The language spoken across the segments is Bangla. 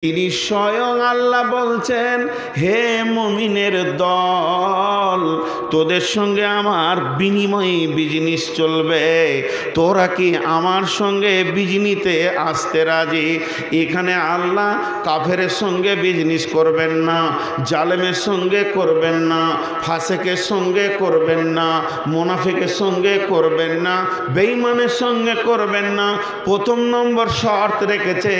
তিনি স্বয়ং আল্লাহ বলছেন, হে মুমিনের দল, তোদের সঙ্গে আমার বিনিময়ে বিজনেস চলবে, তোরা কি আমার সঙ্গে বিজনিতে আসতে রাজি? এখানে আল্লাহ কাফেরের সঙ্গে বিজনেস করবেন না, জালেমের সঙ্গে করবেন না, ফাসেকের সঙ্গে করবেন না, মুনাফিকের সঙ্গে করবেন না, বেঈমানের সঙ্গে করবেন না। প্রথম নম্বর শর্ত রেখেছে,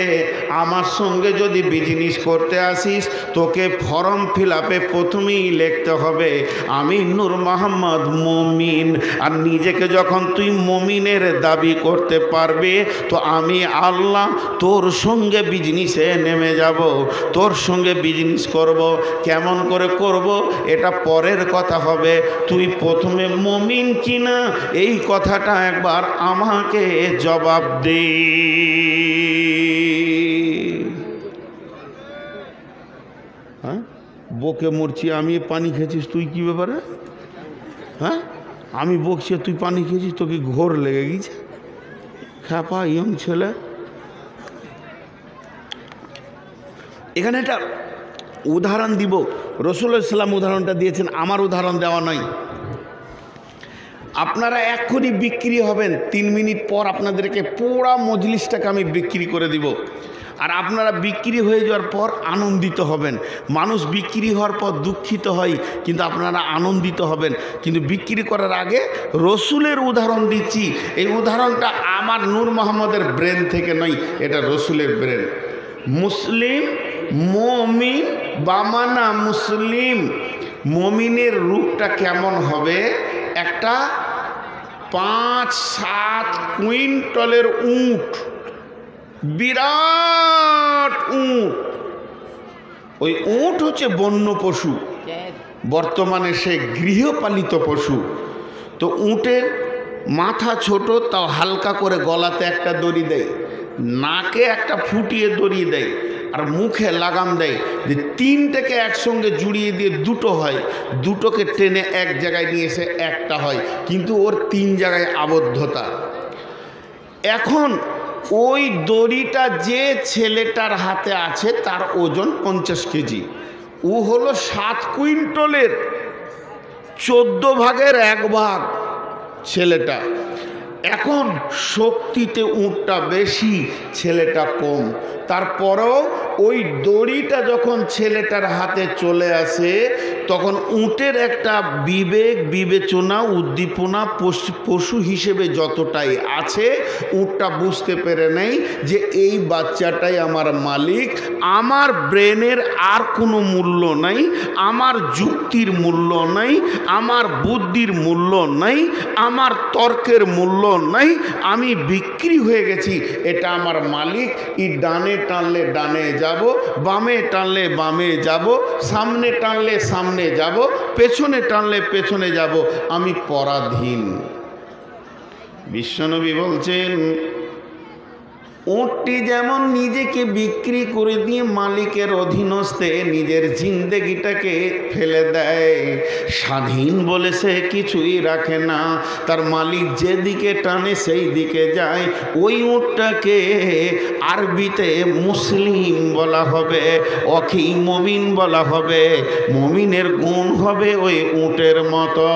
আমার সঙ্গে যদি বিজনেস করতে আসিস তোকে ফর্ম ফিল আপে প্রথমেই লিখতে হবে আমি নূর মোহাম্মদ মুমিন। আর নিজেকে যখন তুই মুমিনের দাবি করতে পারবে তো আমি আল্লাহ তোর সঙ্গে বিজনেসে নেমে যাব, তোর সঙ্গে বিজনেস করব। কেমন করে করব এটা পরের কথা হবে, তুই প্রথমে মুমিন কিনা এই কথাটা একবার আমাকে জবাব দে। হ্যাঁ, বকে মরছি আমি, পানি খেয়েছিস তুই, কি ব্যাপারে? হ্যাঁ, আমি বকছি তুই পানি খেয়েছিস, তোকে ঘোর লেগে গেছে? খ্যাপা ইয়ং ছেলে। এখানে একটা উদাহরণ দিব, রাসূলুল্লাহ সাল্লাল্লাহু আলাইহি ওয়াসাল্লাম উদাহরণটা দিয়েছেন, আমার উদাহরণ দেওয়া নয়। আপনারা এক্ষুনি বিক্রি হবেন, 3 মিনিট পর আপনাদেরকে পুরা মজলিসটাকে আমি বিক্রি করে দিব। আর আপনারা বিক্রি হয়ে যাওয়ার পর আনন্দিত হবেন। মানুষ বিক্রি হওয়ার পর দুঃখিত হয়, কিন্তু আপনারা আনন্দিত হবেন। কিন্তু বিক্রি করার আগে রসুলের উদাহরণ দিচ্ছি, এই উদাহরণটা আমার নূর মোহাম্মদের ব্রেন থেকে নয়, এটা রসুলের ব্রেন। মুসলিম, মুমিন, বামানা মুসলিম। মুমিনের রূপটা কেমন হবে? একটা 5-7 কুইন্টলের উট, বিরাট উট। ওই উট হচ্ছে বন্য পশু, বর্তমানে সে গৃহপালিত পশু। তো উটের মাথা ছোট, তাও হালকা করে গলাতে একটা দড়ি দেয়, নাকে একটা ফুটিয়ে দড়ি দেয়, আর মুখে লাগাম দেয় যে 3টাকে একসঙ্গে জুড়িয়ে দিয়ে 2টো হয়, 2টোকে টেনে এক জায়গায় নিয়ে এসে একটা হয়, কিন্তু ওর 3 জায়গায় আবদ্ধতা। এখন ওই দড়িটা যে ছেলেটার হাতে আছে তার ওজন 50 কেজি। ও হলো 7 কুইন্টলের 14 ভাগের 1 ভাগ ছেলেটা। এখন শক্তিতে উটটা বেশি, ছেলেটা কম। তারপরেও ওই দড়িটা যখন ছেলেটার হাতে চলে আসে তখন উটের একটা বিবেক, বিবেচনা, উদ্দীপনা পশু হিসেবে যতটাই আছে, উটটা বুঝতে পেরে নেই যে এই বাচ্চাটাই আমার মালিক। আমার ব্রেনের আর কোনো মূল্য নাই, আমার যুক্তির মূল্য নাই, আমার বুদ্ধির মূল্য নাই, আমার তর্কের মূল্য নাই, আমি বিক্রি হয়ে গেছি, এটা আমার মালিক। ই ডানে টানলে ডানে যাব, বামে টানলে বামে যাব, সামনে টানলে সামনে যাব, পেছনে টানলে পেছনে যাব, আমি পরাধীন। বিশ্বনবী বলছেন, উটটি যেমন নিজেকে বিক্রি করে দিয়ে মালিকের অধীনস্থে নিজের জিন্দেগিটাকে ফেলে দেয়, স্বাধীন বলে সে কিছুই রাখে না, তার মালিক যেদিকে টানে সেই দিকে যায়। ওই উটটাকে আরবিতে মুসলিম বলা হবে, অখি মুমিন বলা হবে। মুমিনের গুণ হবে ওই উটের মতো।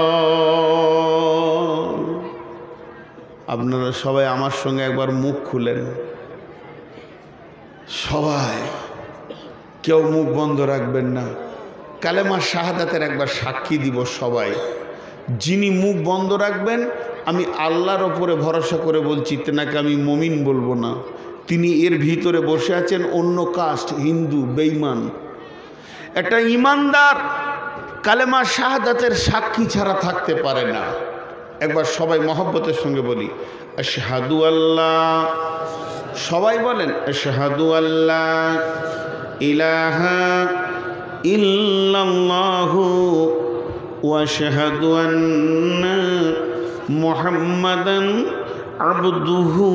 আপনারা সবাই আমার সঙ্গে একবার মুখ খুলেন, সবাই, কেউ মুখ বন্ধ রাখবেন না। কালেমা শাহাদাতের একবার সাক্ষী দিব সবাই। যিনি মুখ বন্ধ রাখবেন, আমি আল্লাহর ওপরে ভরসা করে বলছি, তেনাকে আমি মুমিন বলবো না। তিনি এর ভিতরে বসে আছেন অন্য কাস্ট, হিন্দু, বেঈমান। একটা ইমানদার কালেমা শাহাদাতের সাক্ষী ছাড়া থাকতে পারে না। একবার সবাই মহব্বতের সঙ্গে বলি, আশহাদু আল্লাহ, সবাই বলেন আশহাদু আল্লাহ ইলাহা ইল্লাল্লাহু ওয়া আশহাদু আন্না মুহাম্মাদান আবদুহু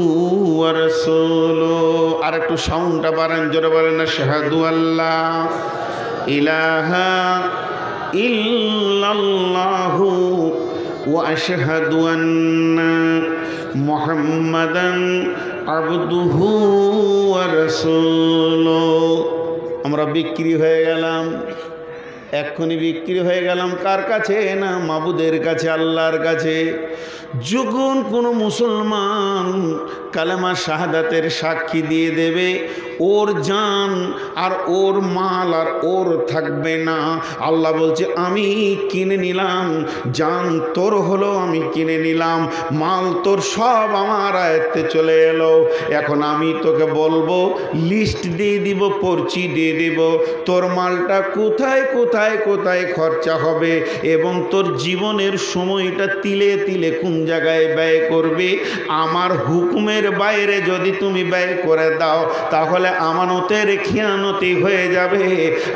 ওয়া রাসূলুহু। আর একটু সাউন্ডটা বাড়ান, জোরে বলেন আশহাদু আল্লাহ ইলাহা ইল্লাল্লাহু ওয়া আশহাদু আন্না মুহাম্মাদান আবদুহু ওয়া রাসূলুহু। আমরা বিক্রি হয়ে গেলাম, এক্ষুনি বিক্রি হয়ে গেলাম কার কাছে? না মাবুদের কাছে, আল্লাহর কাছে। যখন কোনো মুসলমান কালেমা শাহাদাতের সাক্ষী দিয়ে দেবে, ওর জান আর ওর মাল আর ওর থাকবে না। আল্লাহ বলছে আমি কিনে নিলাম, জান তোর হলো আমি কিনে নিলাম, মাল তোর সব আমার আয়ত্তে চলে এলো। এখন আমি তোকে বলবো, লিস্ট দিয়ে দিব, পর্চি দিয়ে দিব, তোর মালটা কোথায় কোথায় কোথায় খরচা হবে এবং তোর জীবনের সময়টা তিলে তিলে কোন জায়গায় ব্যয় করবে। আমার হুকুমের বাইরে যদি তুমি ব্যয় করে দাও তাহলে আমানতের খিয়ানতি হয়ে যাবে।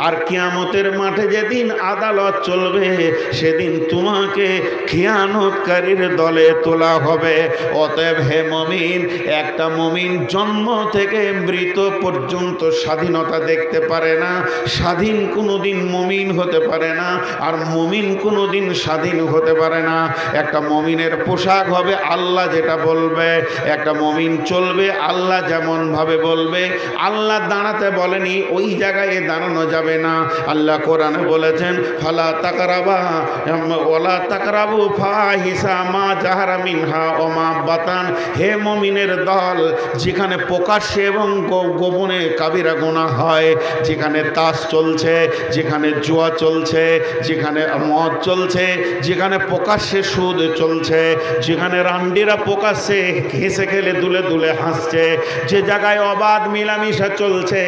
আর কিয়ামতের মাঠে যেদিন আদালত চলবে সেদিন তোমাকে খিয়ানতকারীর দলে তোলা হবে। অতএব হে মুমিন, একটা মুমিন জন্ম থেকে মৃত পর্যন্ত স্বাধীনতা দেখতে পারে না, স্বাধীন কোনোদিন মুমিন হতে পারে না, আর মুমিন কোনোদিন স্বাধীন হতে পারে না। একটা মুমিনের পোশাক হবে আল্লাহ যেটা বলবে, একটা মুমিন চলবে আল্লাহ যেমন ভাবে বলবে। আল্লাহ দাঁড়াতে বলেনি, ওই জায়গায় দাঁড়ানো যাবে না। আল্লাহ কোরআনে বলেছেন ফালা তাকরাবা ওয়ালা তাকরাবু ফাহিশা মা জাহারা মিনহা ওয়া মা বাতান। হে মুমিনের দল, যেখানে প্রকাশ্যে এবং গোপনে কাবিরা গুনাহ হয়, যেখানে তাস চলছে, যেখানে জুয়া চলছে, যেখানে মদ চলছে, যেখানে প্রকাশ্যে সুদ চলছে, যেখানে রান্ডিরা প্রকাশ্যে হেসে খেলে দুলে দুলে হাসছে, যে জায়গায় অবাধ মিলামিশা চলছে,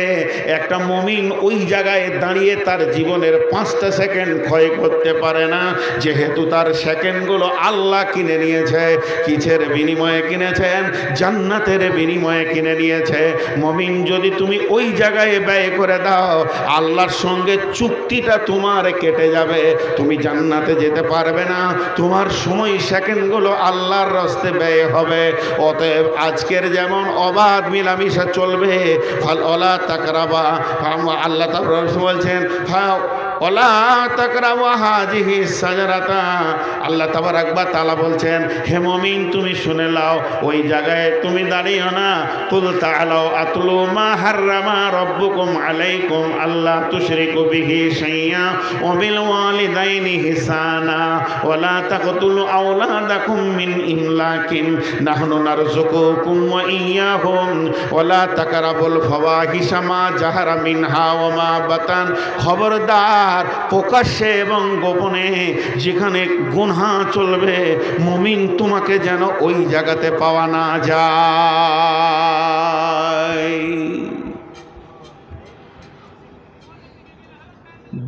একটা মুমিন ওই জায়গায় দাঁড়িয়ে তার জীবনের 5টা সেকেন্ড ক্ষয় করতে পারে না, যেহেতু তার সেকেন্ডগুলো আল্লাহ কিনে নিয়েছে। কিসের বিনিময়ে কিনেছেন? জান্নাতের বিনিময়ে কিনে নিয়েছে। মুমিন যদি তুমি ওই জায়গায় ব্যয় করে দাও, আল্লাহর সঙ্গে চুক্তিটা তোমার কেটে যাবে, তুমি জান্নাতে যেতে পারবে না, তোমার সময় সেকেন্ডগুলো আল্লাহর রাস্তায় ব্যয় হবে। অতএব আজকের যেমন অবাধ মিলামিশা চলবে, ওয়ালা তাকরাবা, আল্লাহ তাআলা বলছেন ওয়ালা তাকরাবু হাযিহি সাজারাতা। আল্লাহ তাবারাক ওয়া তাআলা বলছেন, হে মুমিন তুমি শুনে নাও, ওই জায়গায় তুমি দাঁড়িও না। কুল তাআলাউ আতলু মা হাররামা রাব্বুকুম আলাইকুম আল্লা তুশরিকু বিহি শাইআ ওয়া বিল ওয়ালিদাইনি ইহসানা ওয়া লা তাকতুলু আওলাদাকুম মিন ইমলাকিন নাহনু নারযুকুকুম ওয়া ইয়্যাহুম ওয়া লা তাকরাবুল ফাওয়াহিশা মা জাহারা মিনহা ওয়া মা বাতান। খবরদার, প্রকাশ্যে এবং গোপনে যেখানে গুনাহ চলবে, মুমিন তোমাকে যেন ওই জায়গাতে পাওয়া না যায়।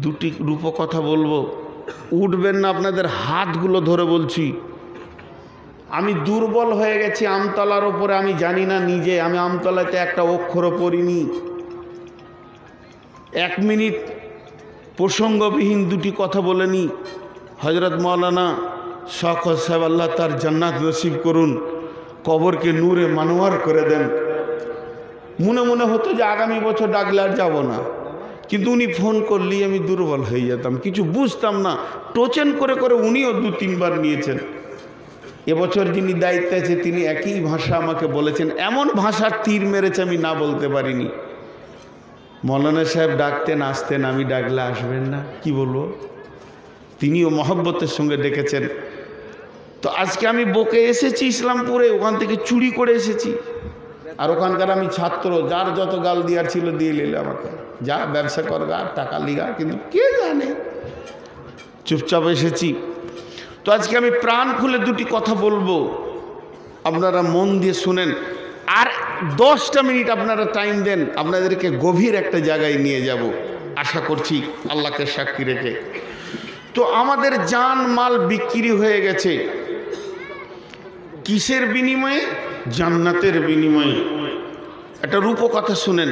দুটি রূপকথা বলবো, উঠবেন না, আপনাদের হাতগুলো ধরে বলছি। আমি দুর্বল হয়ে গেছি আমতলার ওপরে, আমি জানি না নিজে, আমি আমতলাতে একটা অক্ষরও পড়িনি। 1 মিনিট প্রসঙ্গবিহীন দুটি কথা বলে নি। হযরত মাওলানা শওকত সাহেব, আল্লাহ তার জান্নাত নসিব করুন, কবরকে নূরে মানওয়ার করে দেন। মনে মনে হতো যে আগামী বছর ডাকলে আর যাবো না, কিন্তু উনি ফোন করলেই আমি দুর্বল হয়ে যেতাম, কিছু বুঝতাম না। টোচেন করে করে উনিও 2-3 বার নিয়েছেন। এবছর যিনি দায়িত্বে আছে তিনি একই ভাষা আমাকে বলেছেন, এমন ভাষার তীর মেরেছে আমি না বলতে পারিনি। মৌলানা সাহেব ডাকতেন, আসতেন, আমি ডাকলে আসবেন না, কি বলবো। তিনিও মহব্বতের সঙ্গে ডেকেছেন। তো আজকে আমি বকে এসেছি ইসলামপুরে, ওখান থেকে চুরি করে এসেছি। আর ওখানকার আমি ছাত্র, যার যত গাল দেওয়ার ছিল দিয়ে নিলে আমাকে, যা ব্যবসা কর গা, টাকা লিগা, কিন্তু কে জানে, চুপচাপ এসেছি। তো আজকে আমি প্রাণ খুলে দুটি কথা বলবো, আপনারা মন দিয়ে শুনেন। আর 10টা মিনিট আপনারা টাইম দেন, আপনাদেরকে গভীর একটা জায়গায় নিয়ে যাব, আশা করছি আল্লাহকে সাক্ষী রেখে। তো আমাদের জান মাল বিক্রি হয়ে গেছে, কিসের বিনিময়ে? জান্নাতের বিনিময়ে। একটা রূপকথা শুনেন।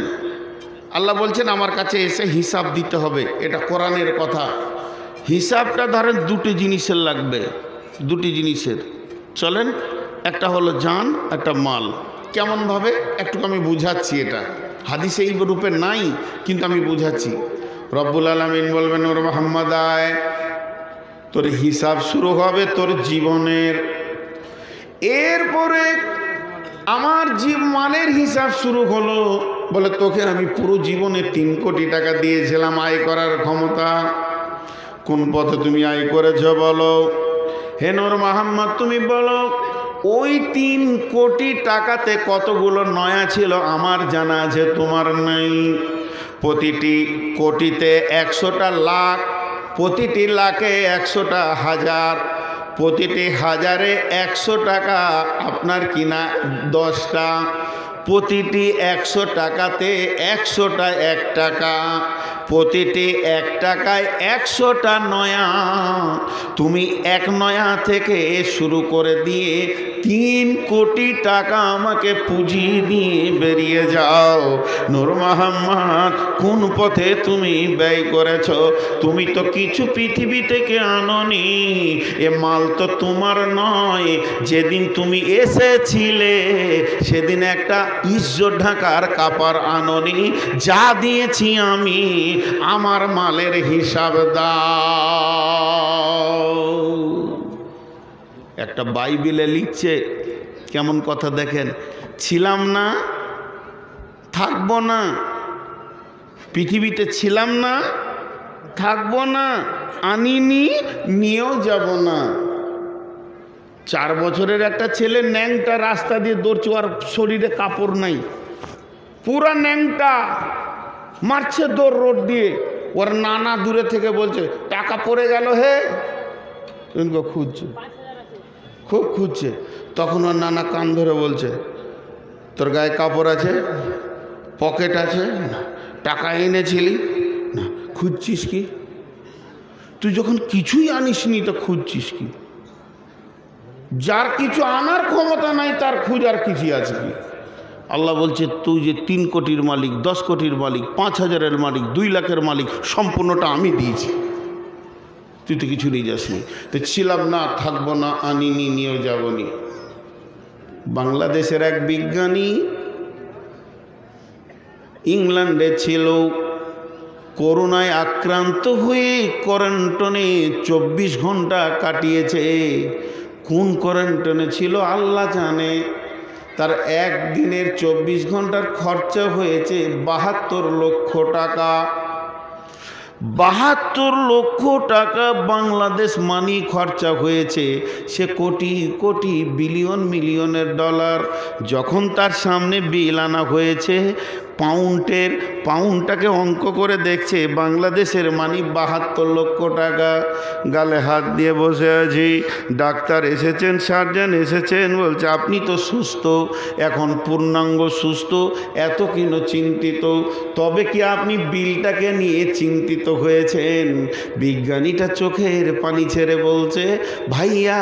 আল্লাহ বলছেন আমার কাছে এসে হিসাব দিতে হবে, এটা কোরআনের কথা। হিসাবটা ধরেন দুটি জিনিসের লাগবে, দুটি জিনিসের। চলেন, একটা হলো জান, একটা মাল। কেমনভাবে একটু আমি বুঝাচ্ছি, এটা হাদিসে এই রূপে নাই, কিন্তু আমি বুঝাচ্ছি। রব্বুল আলামিন বলবেন, ওর মুহাম্মদ আয়, তোর হিসাব শুরু হবে তোর জীবনের, এরপরে আমার মালের হিসাব শুরু হলো। বলে তোকে আমি পুরো জীবনে 3 কোটি টাকা দিয়েছিলাম আয় করার ক্ষমতা, কোন পথে তুমি আয় করেছ বলো। হে নূর মোহাম্মদ তুমি বলো, ওই 3 কোটি টাকাতে কতগুলো নয়া ছিল আমার জানা আছে, তোমার নাই। প্রতিটি কোটিতে 100টা লাখ, প্রতিটি লাখে 100টা হাজার, প্রতিটি হাজারে 100 টাকা আপনার কিনা 10টা, প্রতিটি 100 টাকাতে 100টা 1 টাকা, প্রতিটি 1 টাকায় 100টা নয়া। তুমি 1 নয়া থেকে শুরু করে দিয়ে 3 কোটি টাকা আমাকে পুঁজি দিয়ে বেরিয়ে যাও। নূর মোহাম্মদ কোন পথে তুমি ব্যয় করেছ? তুমি তো কিছু পৃথিবী থেকে আনোনি, এ মাল তো তোমার নয়। যেদিন তুমি এসেছিলে সেদিন একটা ইজ্জত ঢাকার কাপড় আনোনি, যা দিয়েছি আমি আমার মালের হিসাব দাও। একটা বাইবেলে লিখছে, কেমন কথা দেখেন, ছিলাম না থাকবো না, পৃথিবীতে ছিলাম না থাকবো না, আনিনি নিয়েও যাব না। 4 বছরের একটা ছেলে ন্যাংটা রাস্তা দিয়ে দৌড়ছে, আর শরীরে কাপড় নাই, পুরা ন্যাংটা, মারছে দৌড় রোড দিয়ে। ওর নানা দূরে থেকে বলছে টাকা পড়ে গেল হে, খুঁজছে, খুব খুঁজছে। তখন ওর নানা কান ধরে বলছে তোর গায়ে কাপড় আছে, পকেট আছে, না। টাকা এনেছিলি না, খুঁজছিস কি? তুই যখন কিছুই আনিসনি তো খুঁজছিস কি? যার কিছু আনার ক্ষমতা নাই তার খুঁজার কিছু আছে কি? আল্লাহ বলছে তুই যে 3 কোটির মালিক, 10 কোটির মালিক, 5,000-এর মালিক, 2 লাখের মালিক, সম্পূর্ণটা আমি দিয়েছি, তুই তো কিছু নিয়ে যাসনি। তো ছিলাম না থাকবো না, আনিনি নিয়েও যাবনি। বাংলাদেশের এক বিজ্ঞানী ইংল্যান্ডে ছিল, করোনায় আক্রান্ত হয়ে কোয়ারেন্টাইনে 24 ঘন্টা কাটিয়েছে। কোন কোয়ারেন্টাইনে ছিল আল্লাহ জানে। তার একদিনের 24 ঘন্টার খরচা হয়েছে 72 লক্ষ টাকা। 72 লক্ষ টাকা বাংলাদেশ মানি খরচা হয়েছে। সে কোটি কোটি বিলিয়ন মিলিয়নের ডলার। যখন তার সামনে বিল আনা হয়েছে পাউন্ডটাকে অঙ্ক করে দেখছে, বাংলাদেশের মানি 72 লক্ষ টাকা। গালে হাত দিয়ে বসে আছি, ডাক্তার এসেছেন, সার্জন এসেছেন, বলছে আপনি তো সুস্থ, এখন পূর্ণাঙ্গ সুস্থ, এত কেন চিন্তিত? তবে কি আপনি বিলটাকে নিয়ে চিন্তিত হয়েছেন? বিজ্ঞানীটা চোখের পানি ছেড়ে বলছে ভাইয়া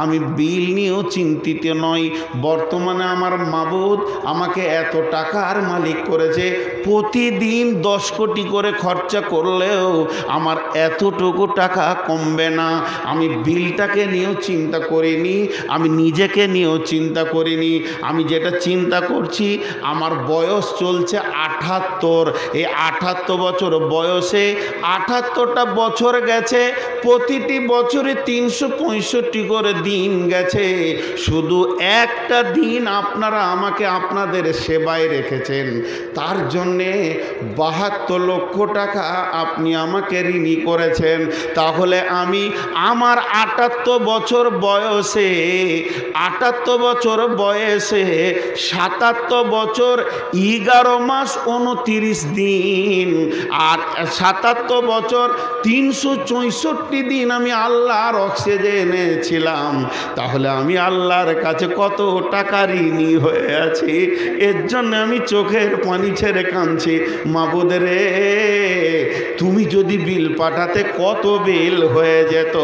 আমি বিল নিয়েও চিন্তিত নই। বর্তমানে আমার মাবুদ আমাকে এত টাকার মালিক করেছে, প্রতিদিন 10 কোটি করে খরচা করলেও আমার এতটুকু টাকা কমবে না। আমি বিলটাকে নিয়েও চিন্তা করিনি, আমি নিজেকে নিয়েও চিন্তা করিনি। আমি যেটা চিন্তা করছি, আমার বয়স চলছে 78। এই 78 বছর বয়সে 78টা বছর গেছে, প্রতিটি বছরে 365 করে দিন গেছে। শুধু একটা দিন আপনারা আমাকে আপনাদের সেবায় রেখেছেন, তার জন্যে 72 লক্ষ টাকা আপনি আমাকে ঋণী করেছেন। তাহলে আমি আমার 78 বছর বয়সে 77 বছর 11 মাস 29 দিন আর 77 বছর 364 দিন আমি আল্লাহর অক্সিজেনে ছিলাম। তাহলে আমি আল্লাহর কাছে কত টাকা ঋণী হয়ে আছি। এর জন্য আমি চোখের পানি ছেড়ে কাঁদছি, মাবুদ রে তুমি যদি বিল পাঠাতে কত বিল হয়ে যেত।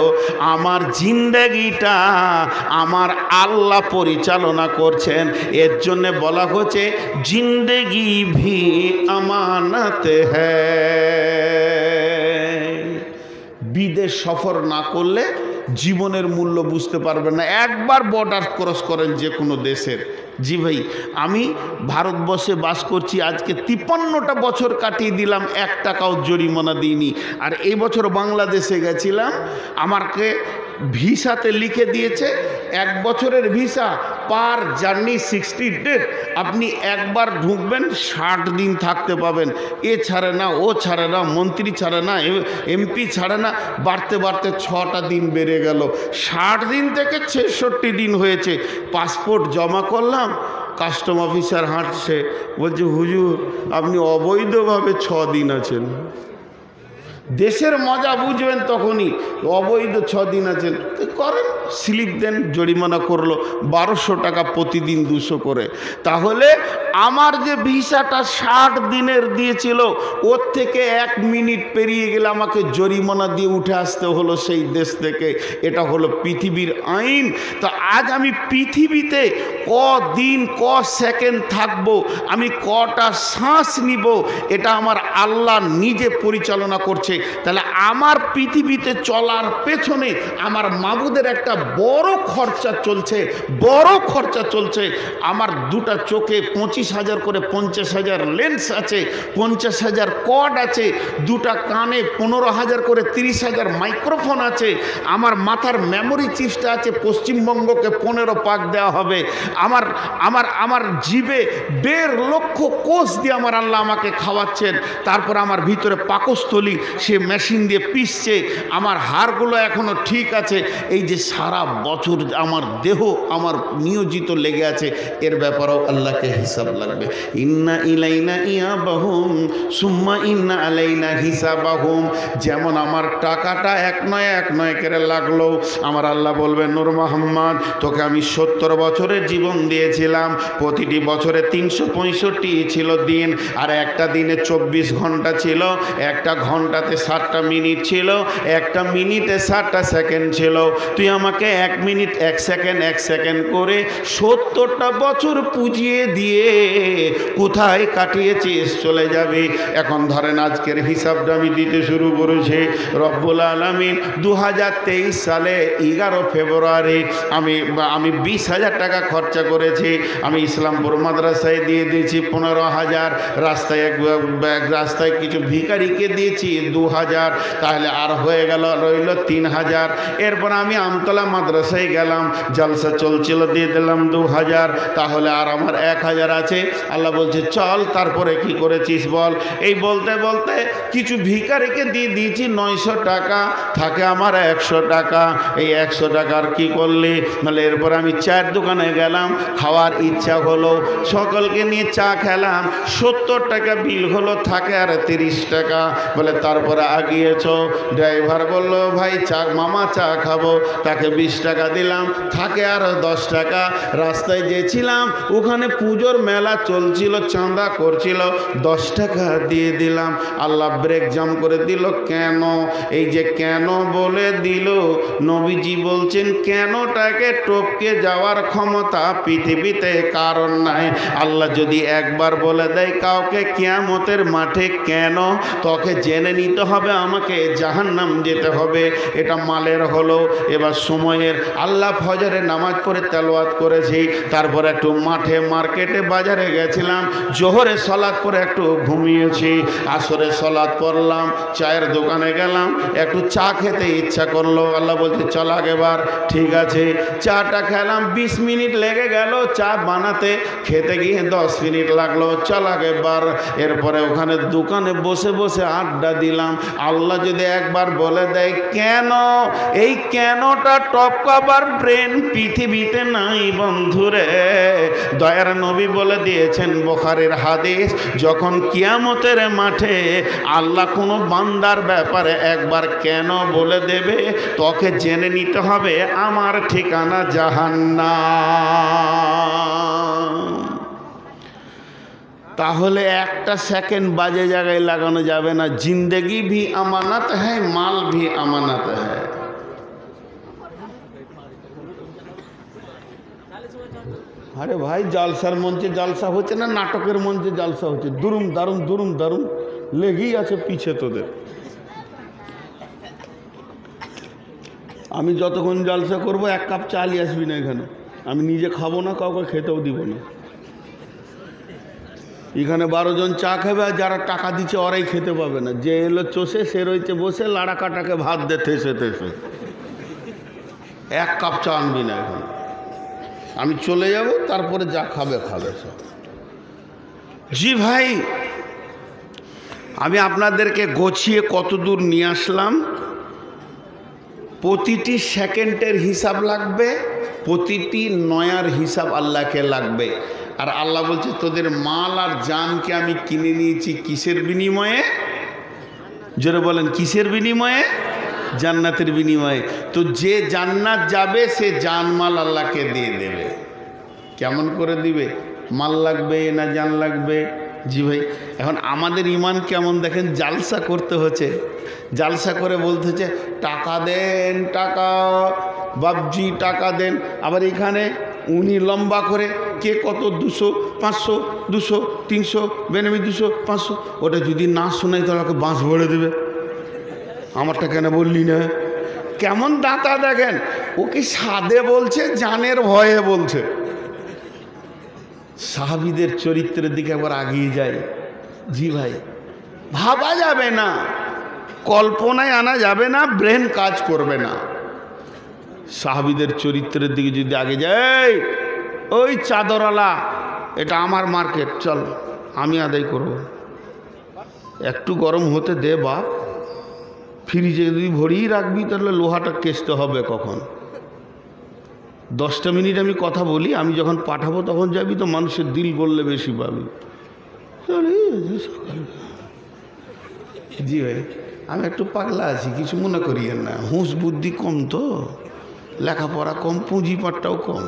আমার জিন্দেগিটা আমার আল্লাহ পরিচালনা করছেন। এর জন্যে বলা হচ্ছে জিন্দেগি ভি আমানত হ্যায়। বিদেশ সফর না করলে জীবনের মূল্য বুঝতে পারবেন না। একবার বর্ডার ক্রস করেন যে কোনো দেশের, জি ভাই আমি ভারতবর্ষে বাস করছি, আজকে 53টা বছর কাটিয়ে দিলাম, 1 টাকাও জরিমানা দিইনি। আর এই বছর বাংলাদেশে গেছিলাম, আমাকে ভিসাতে লিখে দিয়েছে 1 বছরের ভিসা, পার জার্নি 60 ডেজ, আপনি একবার ঢুকবেন 60 দিন থাকতে পাবেন। এ ছাড়ে না, ও ছাড়ে না, মন্ত্রী ছাড়ে না, এমপি ছাড়ে না, বাড়তে বাড়তে 6টা দিন বেড়ে গেল, 60 দিন থেকে 66 দিন হয়েছে। পাসপোর্ট জমা করলাম, কাস্টম অফিসার হাঁটছে, বলছে হুজুর আপনি অবৈধভাবে 6 দিন আছেন। দেশের মজা বুঝবেন তখনই, অবৈধ 6 দিন আছেন, করেন, স্লিপ দেন, জরিমানা করলো 1200 টাকা প্রতিদিন 200 করে। তাহলে আমার যে ভিসাটা 60 দিনের দিয়েছিল, ওর থেকে 1 মিনিট পেরিয়ে গেলে আমাকে জরিমানা দিয়ে উঠে আসতে হলো সেই দেশ থেকে। এটা হলো পৃথিবীর আইন। তো আজ আমি পৃথিবীতে কদিন ক সেকেন্ড থাকবো, আমি কটা শ্বাস নিব, এটা আমার আল্লাহ নিজে পরিচালনা করছে। তাহলে আমার পৃথিবীতে চলার পেছনে আমার মাবুদের একটা বড় খরচা চলছে, বড় খরচা চলছে। আমার 2টা চোখে 25,000 করে 50,000 লেন্স আছে, 50,000 কর্ড আছে, 2টা কানে 15,000 করে 30,000 মাইক্রোফোন আছে, আমার মাথার মেমোরি চিপসটা আছে, পশ্চিমবঙ্গকে 15 পাক দেওয়া হবে। আমার আমার আমার জিভে 1.5 লক্ষ কোষ দিয়ে আমার আল্লাহ আমাকে খাওয়াচ্ছেন। তারপর আমার ভিতরে পাকস্থলী, সে মেশিন দিয়ে পিসছে, আমার হাড়গুলো এখনো ঠিক আছে। এই যে সারা বছর আমার দেহ আমার নিয়োজিত লেগে আছে, এর ব্যাপারেও আল্লাহকে হিসাব লাগবে। ইন্না ইলাইনা ইয়াবাহুম সুম্মা ইন্না আলাইনা হিসাবাহুম। যেমন আমার টাকাটা এক নয় করে লাগলো, আমার আল্লাহ বলবেন নূর মোহাম্মদ তোকে আমি 70 বছরের জীবন দিয়েছিলাম, প্রতিটি বছরে 365 ছিল দিন, আর একটা দিনে 24 ঘন্টা ছিল, একটা ঘন্টাতে 60টা মিনিট ছিল, একটা মিনিটে 60টা সেকেন্ড ছিল। তুই আমাকে 1 মিনিট 1 সেকেন্ড করে 70টা বছর পুজিয়ে দিয়ে কোথায় কাটিয়েছিস চলে যাবে। এখন ধরেন আজকের হিসাবটা আমি দিতে শুরু করেছি। রব্বুল আলামিন 2023 সালে 11 ফেব্রুয়ারি আমি 20,000 টাকা খরচা করেছি। আমি ইসলামপুর মাদ্রাসায় দিয়ে দিয়েছি 15,000, রাস্তায় কিছু ভিখারিকে দিয়েছি 2,000, তাহলে আর হয়ে গেল রইল 3,000। এরপর আমি আমতলা মাদ্রাসায় গেলাম, জলসা চলছিল, দিয়ে দিলাম 2,000, তাহলে আর আমার 1,000 আছে। আল্লাহ বলছে চল তারপরে কি করেছিস বল। এই বলতে বলতে কিছু ভিখারিকে দিয়ে দিয়েছি 900 টাকা, থাকে আমার 100 টাকা। এই 100 টাকার কি করলি? মানে এরপর আমি চায়ের দোকানে গেলাম, খাওয়ার ইচ্ছা হলো, সকলকে নিয়ে চা খেলাম, 70 টাকা বিল হলো, থাকে আর 30 টাকা। বলে তারপরে আগিয়েছ। ড্রাইভার বলল ভাই চা, মামা চা খাবো, তাকে 20 টাকা দিলাম, থাকে আর 10 টাকা। রাস্তায় যেছিলাম, ওখানে পুজোর মেলা চলছিল, চাঁদা করছিল, 10 টাকা দিয়ে দিলাম। আল্লাহ ব্রেক জাম করে দিল। কেন? এই যে কেন বলে দিল, নবীজি বলছেন কেনটাকে টপকে যাওয়ার ক্ষমতা পৃথিবীতে কারণ নাই। আল্লাহ যদি একবার বলে দেয় কাউকে কিয়ামতের মাঠে কেন, তোকে জেনে নিতে হবে আমাকে জাহান্নাম যেতে হবে। এটা মালের হলো। এবার সময়ের আল্লাহ ফজরের নামাজ পড়ে তেলাওয়াত করেছি, তারপর একটু মাঠে মার্কেটে বাজারে গেছিলাম, জোহরে সলাৎ পরে একটু ঘুমিয়েছি, আসরে সলাৎ পড়লাম, চায়ের দোকানে গেলাম, একটু চা খেতে ইচ্ছা করলো। আল্লাহ বলছে চল আগেবার। ঠিক আছে, চাটা খেলাম, 20 মিনিট লেগে গেল চা বানাতে, খেতে গিয়ে 10 মিনিট লাগলো, চল আগেবার। এরপরে ওখানে দোকানে বসে বসে আড্ডা দিলাম। আল্লাহ যদি একবার বলে দেয় কেন, এই কেনটা টপকাবার ব্রেন পৃথিবীতে নাই বন্ধুরে। দয়ার নবী বলে দিয়েছেন, বুখারীর হাদিস, যখন কিয়ামতের মাঠে আল্লাহ কোনো বান্দার ব্যাপারে একবার কেন বলে দেবে, তোকে জেনে নিতে হবে আমার ঠিকানা জাহান্নাম। তাহলে একটা সেকেন্ড বাজে জায়গায় লাগানো যাবে না। জিন্দগি ভি আমানত হ্যায়, মাল ভি আমানত হ্যায়। আরে ভাই, জালসার মঞ্চে জালসা হচ্ছে না, নাটকের মঞ্চে জালসা হচ্ছে, দুরুম দারুম দুরুম দারুম লেগেই আছে পিছে তোদের। আমি যতক্ষণ জালসা করব 1 কাপ চা নিয়ে আসবি না এখানে, আমি নিজে খাবো না, কাউকে খেতেও দিব না। এখানে 12 জন চা খাবে, আর যারা টাকা দিচ্ছে ওরাই খেতে পাবে না। যে এলো চষে, সে রয়েছে বসে লাড়া কাটাকে ভাত দে থেসে থেসে। এক কাপ চা আনবি না এখন, আমি চলে যাব, তারপরে যা খাবে খাবে সব। জি ভাই, আমি আপনাদেরকে গোছিয়ে কত দূর নিয়ে আসলাম। প্রতিটি সেকেন্ডের হিসাব লাগবে, প্রতিটি নয়ার হিসাব আল্লাহকে লাগবে। আর আল্লাহ বলছে তোদের মাল আর জানকে আমি কিনে নিয়েছি কিসের বিনিময়ে? জোরে বলেন, কিসের বিনিময়ে? জান্নাতের বিনিময়ে। তো যে জান্নাত যাবে সে জান মাল আল্লাহকে দিয়ে দেবে। কেমন করে দিবে? মাল লাগবে না জান লাগবে? জি ভাই, এখন আমাদের ইমান কেমন দেখেন, জালসা করতে হচ্ছে, জালসা করে বলতে হচ্ছে টাকা দেন, টাকা বাবজি টাকা দেন। আবার এখানে উনি লম্বা করে কে কত 200 500 200 300 বেনামি 200 500, ওটা যদি না শোনাই তাহলে ওকে বাঁশ ভরে দেবে। আমারটা কেন বললি না? কেমন দাঁতা দেখেন, ও কি সাদে বলছে জানের ভয়ে বলছে। সাহাবীদের চরিত্রের দিকে একবার আগিয়ে যায়। জি ভাই, ভাবা যাবে না, কল্পনায় আনা যাবে না, ব্রেন কাজ করবে না। সাহাবীদের চরিত্রের দিকে যদি আগে যায়, ওই চাদরওয়ালা এটা আমার মার্কেট, চল আমি আদায় করব, একটু গরম হতে দে বাপ, ফ্রিজে যদি ভরিয়ে রাখবি তাহলে লোহাটা কেসতে হবে কখন? 10টা মিনিট আমি কথা বলি, আমি যখন পাঠাবো তখন যাবি তো মানুষের দিল বললে বেশি পাবি। জি ভাই, আমি একটু পাগলা আছি, কিছু মনে করিয়েন না, হুঁশ বুদ্ধি কম তো, লেখাপড়া কম, পুঁজিপাটটাও কম।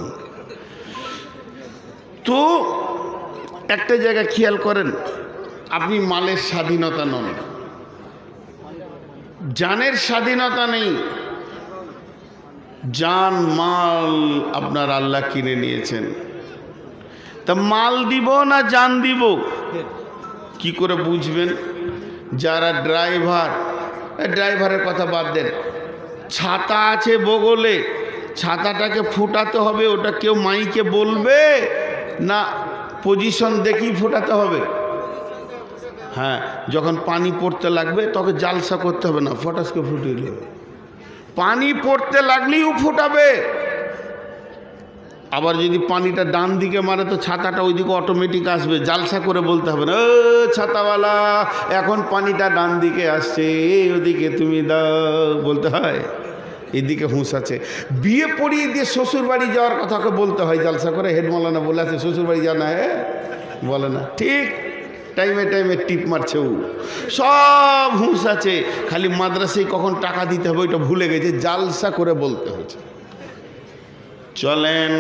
তো একটা জায়গা খেয়াল করেন, আপনি মালের স্বাধীনতা নন, জানের স্বাধীনতা নেই, জান মাল আপনার আল্লাহ কিনে নিয়েছেন। তা মাল দিব না জান দিব কি করে বুঝবেন? যারা ড্রাইভার, ড্রাইভারের কথা বাদ দেন, ছাতা আছে বগলে, ছাতাটাকে ফুটাতে হবে, ওটা কেউ মাইকে বলবে না পজিশন দেখেই ফোটাতে হবে? হ্যাঁ, যখন পানি পড়তে লাগবে তখন জালসা করতে হবে না, ফটাসকে ফুটিয়ে দেবে। পানি পড়তে লাগলেই ফোটাবে। আবার যদি পানিটা ডান দিকে মারে তো ছাতাটা ওইদিকে অটোমেটিক আসবে, জালসা করে বলতে হবে না, ও ছাতাওয়ালা এখন পানিটা ডান দিকে আসছে, ওদিকে তুমি দাও, বলতে হয়। এদিকে হুঁশ আছে। বিয়ে পড়িয়ে দিয়ে শ্বশুর বাড়ি যাওয়ার কথাকে বলতে হয় জালসা করে, হেড মৌলানা বলে আছে শ্বশুর বাড়ি যাও না, হ্যাঁ বলে না, ঠিক টাইমে টাইমে টিপ মারছে, ও সব হুঁশ আছে, খালি মাদ্রাসায় কখন টাকা দিতে হবে ওইটা ভুলে গেছে, জালসা করে বলতে হচ্ছে। চলেন,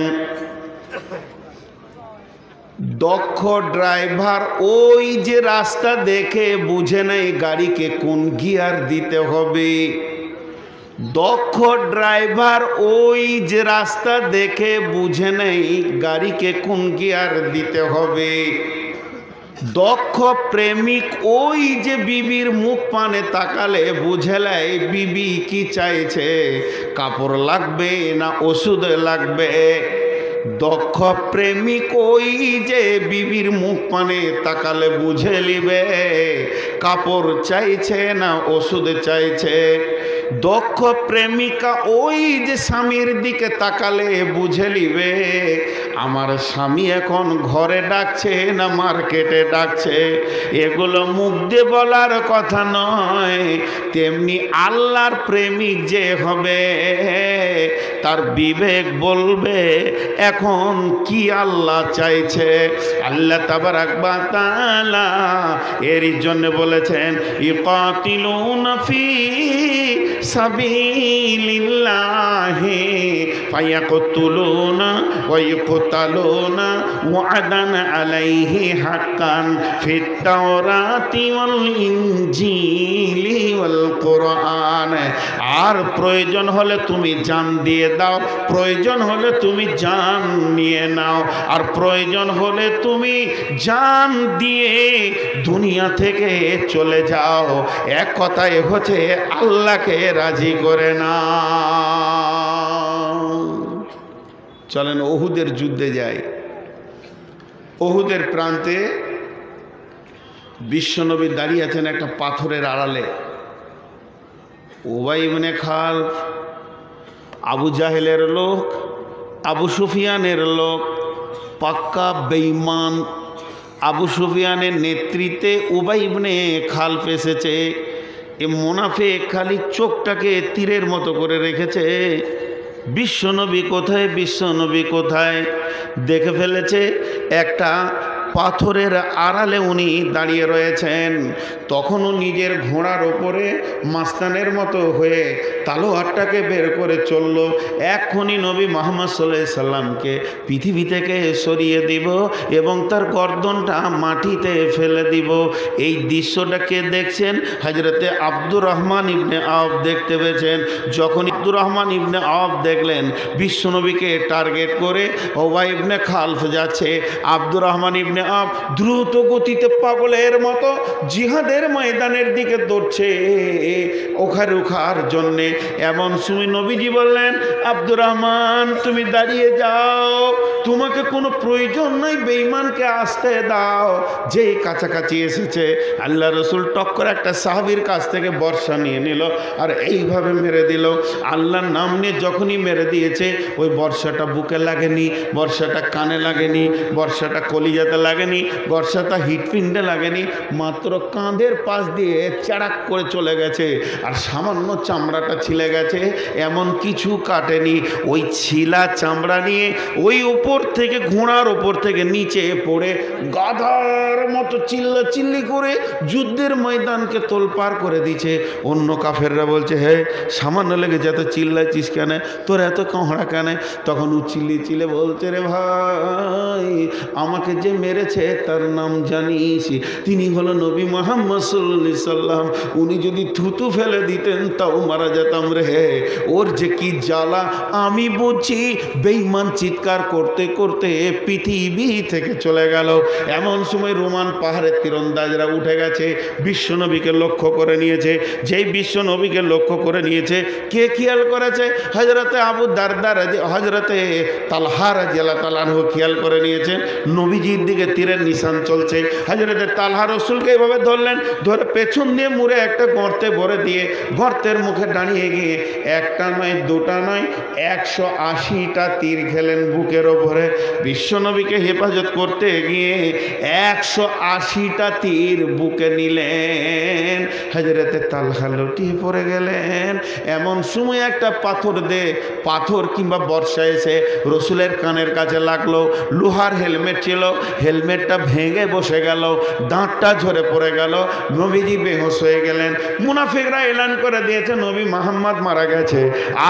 দক্ষ ড্রাইভার ওই যে রাস্তা দেখে বুঝে নেই গাড়িকে কোন গিয়ার দিতে হবে। দক্ষ ড্রাইভার ওই যে রাস্তা দেখে বুঝে নেই গাড়িকে কোন গিয়ার দিতে হবে। দক্ষ প্রেমিক ওই যে বিবির মুখ পানে তাকালে বুঝেলাই বিবি কি চাইছে, কাপড় লাগবে না ওষুধ লাগবে। দক্ষ প্রেমিক ওই যে বিবির মুখ পানে তাকালে বুঝে লিবে কাপড় চাইছে না ওষুধ চাইছে। দক্ষ প্রেমিকা ওই যে স্বামীর দিকে তাকালে বুঝে লিবে আমার স্বামী এখন ঘরে ডাকছে না মার্কেটে ডাকছে। এগুলো মুখ দিয়ে বলার কথা নয়, তেমনি আল্লাহর প্রেমিক যে হবে তার বিবেক বলবে এখন কি আল্লাহ চাইছে। আল্লাহ তাবারাক ওয়া তাআলা এরই জন্য বলেছেন ইকাতিলুনা ফি সাবিলিল্লাহি ফায়াকতুলুনা ওয়া ইকতালুনা ওয়া'দান আলাইহি হাক্কান ফিত তাওরাতি ওয়াল ইনজিলি ওয়াল কুরআন। আর প্রয়োজন হলে তুমি জান দিয়ে দাও, প্রয়োজন হলে তুমি জান নিয়ে নাও, আর প্রয়োজন হলে তুমি জান দিয়ে দুনিয়া থেকে চলে যাও। এক কথায় হচ্ছে আল্লাহকে রাজি করে নাও। চলেন উহুদের যুদ্ধে যাই। উহুদের প্রান্তে বিশ্বনবী দাঁড়িয়ে আছেন একটা পাথরের আড়ালে। উবাই ইবনে খালফ আবু জাহেলের লোক, আবু সুফিয়ানের লোক, পাক্কা বেঈমান। আবু সুফিয়ানের নেতৃত্বে উবাই ইবনে খালফ এসেছে। এ মুনাফিক খালি চোখটাকে তীরের মতো করে রেখেছে, বিশ্বনবী কোথায়, বিশ্বনবী কোথায়। দেখে ফেলেছে একটা পাথরের আড়ালে উনি দাঁড়িয়ে রয়েছেন। তখনও নিজের ঘোড়ার ওপরে মাস্তানের মতো হয়ে তালোয়ারটাকে বের করে চলল, এক্ষুনি নবী মুহাম্মদ সাল্লাল্লাহু আলাইহি সাল্লামকে পৃথিবী থেকে সরিয়ে দিব এবং তার গর্দনটা মাটিতে ফেলে দিব। এই দৃশ্যটাকে দেখছেন হযরতে আব্দুর রহমান ইবনে আওফ দেখতে পেয়েছেন। যখন আব্দুর রহমান ইবনে আওফ দেখলেন বিশ্বনবীকে টার্গেট করে উবাই ইবনে খালফ যাচ্ছে, আব্দুর রহমান ইবনে আওফ দ্রুত গতিতে পাগলের মতো জিহাদের ময়দানের দিকে দৌড়ছে ওখানে উখার জন্যে। এমন সময় নবীজি বললেন, আব্দুর রহমান তুমি দাঁড়িয়ে যাও, তোমাকে কোনো প্রয়োজন নাই বেঈমানকে আসতে দাও। যেই কাছাকাছি এসেছে আল্লাহ রসুল টক করে একটা সাহাবীর কাছ থেকে বর্ষা নিয়ে নিল আর এইভাবে মেরে দিল। আল্লাহর নাম নিয়ে যখনই মেরে দিয়েছে ওই বর্ষাটা বুকে লাগেনি, বর্ষাটা কানে লাগেনি, বর্ষাটা কলিজাতে লাগেনি, বর্ষাটা হিটপিন্ডে লাগেনি, মাত্র কাঁধের পাশ দিয়ে চাড়াক করে চলে গেছে আর সামান্য চামড়াটা ছিলে গেছে, এমন কিছু কাটেনি। ওই ছিলা চামড়া নিয়ে ওই উপর থেকে ঘোড়ার ওপর থেকে নিচে পড়ে গাধার মতো চিল্লাচিল্লি করে যুদ্ধের ময়দানকে তোলপাড় করে দিচ্ছে। অন্য কাফেররা বলছে, হে সামান্য লেগে যত চিল্লাচ্ছিস কেন, তোর এত কাঁহড়া কেন? তখন ও চিল্লে বলছে, রে ভাই আমাকে যে মেরেছে তার নাম জানিস? তিনি হলো নবী মুহাম্মদ সাল্লাল্লাহু আলাইহি সাল্লাম। উনি যদি থুতু ফেলে দিতেন তাও মারা যেতাম রে। ওর যে কি জ্বালা আমি বুঝছি। বেঈমান চিৎকার করতে করতে পৃথিবী থেকে চলে গেল। এমন সময় রোমান পাহাড়ের তীরন্দাজরা উঠে গেছে, বিশ্বনবীকে লক্ষ্য করে নিয়েছে। যেই বিশ্বনবীকে লক্ষ্য করে নিয়েছে, কে খেয়াল করেছে? হযরতে আবু দারদা হযরতে তালহা রাদিয়াল্লাহু তাআলা আনহু খেয়াল করে নিয়েছেন। নবীজির দিকে তীরের নিশান চলছে। হযরতে তালহা রসুলকে এভাবে ধরলেন, ধরে পেছন দিয়ে মুড়ে একটা গর্তে ভরে দিয়ে গর্তের মুখে দাঁড়িয়ে গিয়ে একটা নয় দুটা নয় 180টা তীর খেলেন বুকের ওপরে। বিশ্বনবীকে হেফাজত করতে গিয়ে 180টা তীর বুকে নিলেন। হযরতে তালহা লুটিয়ে পড়ে গেলেন। এমন সময় একটা পাথর কিংবা বর্ষা এসে রসুলের কানের কাছে লাগলো। লোহার হেলমেট ছিল, হেলমেটটা ভেঙে বসে গেল, দাঁতটা ঝরে পড়ে গেল, নবীজি বেহুশ হয়ে গেলেন। মুনাফিকরা এলান করে দিয়েছে নবী মুহাম্মদ মারা গেছে,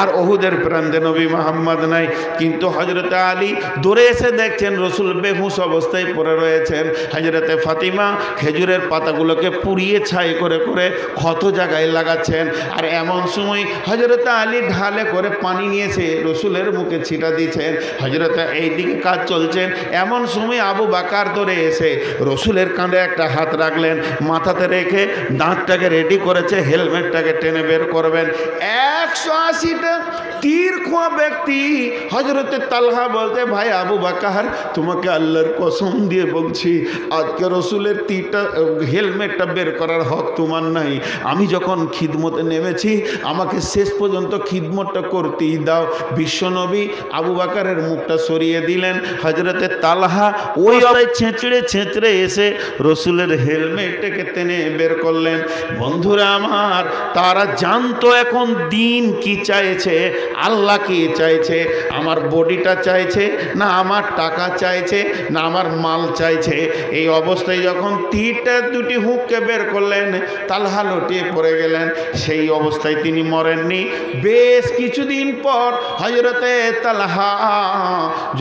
আর ওহুদের প্রান্তে নবী মুহাম্মদ নাই। কিন্তু হযরতে আলী দৌড়ে এসে দেখছেন রসুল বেহুশ অবস্থায় পড়ে রয়েছেন। হযরতে ফাতিমা খেজুরের পাতাগুলোকে পুড়িয়ে ছাই করে করে ক্ষত জায়গায় লাগাচ্ছেন। আর এমন সময় হযরতে আলী ঢালে করে পানি নিয়েছে রসুলের মুখে ছিটা দিচ্ছেন। হযরতে এইদিকে কাজ চলছেন। এমন সময় আবু বকর ধরে এসে রসুলের কাঁধে একটা হাত রাখলেন, মাথাতে রেখে দাঁতটাকে রেডি করেছে, হেলমেটটাকে টেনে বের করবেন। 180টা তীর খোয়া ব্যক্তি হযরতে তালহা বলতে, ভাই আবু বকর তোমাকে আল্লাহর কসম দিয়ে বলছি আজকে রসুলের তীরটা হেলমেটটা বের করার হক তোমার নাই। আমি যখন খিদমতে নেমেছি আমাকে শেষ পর্যন্ত খিদমতটা করতেই দাও। বিশ্বনবী আবু বকরের মুখটা সরিয়ে দিলেন। হযরতে তালহা ওই ছেঁচড়ে এসে রসুলের হেলমেটটাকে টেনে বের করলেন। বন্ধুরা আমার, তারা জানতো এখন দিন কি চাইছে, আল্লাহ কি চাইছে। আমার বডিটা চাইছে না আমার টাকা চাইছে না আমার মাল চাইছে। এই অবস্থায় যখন তীরটা দুটি হুককে বের করলেন, তালহা লুটিয়ে পড়ে গেলেন। সেই অবস্থায় তিনি মরেননি। বেশ কিছুদিন পর হযরতে তালহা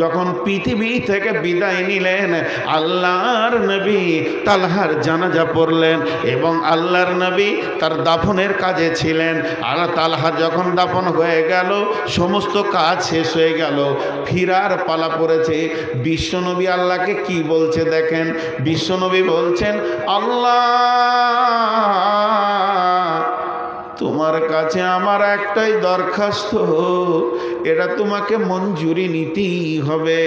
যখন পৃথিবী থেকে বিদায় নিলেন, আল্লাহর নবী তালহার জানাজা পড়লেন এবং আল্লাহর নবী তার দাফনের কাজে ছিলেন। আর তালহা যখন দাফন হয়ে গেল, সমস্ত কাজ শেষ হয়ে গেল, ফিরার পালা পড়েছে। বিশ্বনবী আল্লাহকে কি বলছে দেখেন। বিশ্বনবী বলছেন, আল্লাহ তোমার কাছে আমার একটাই দরখাস্ত, এটা তোমাকে মঞ্জুরি নিতেই হবে।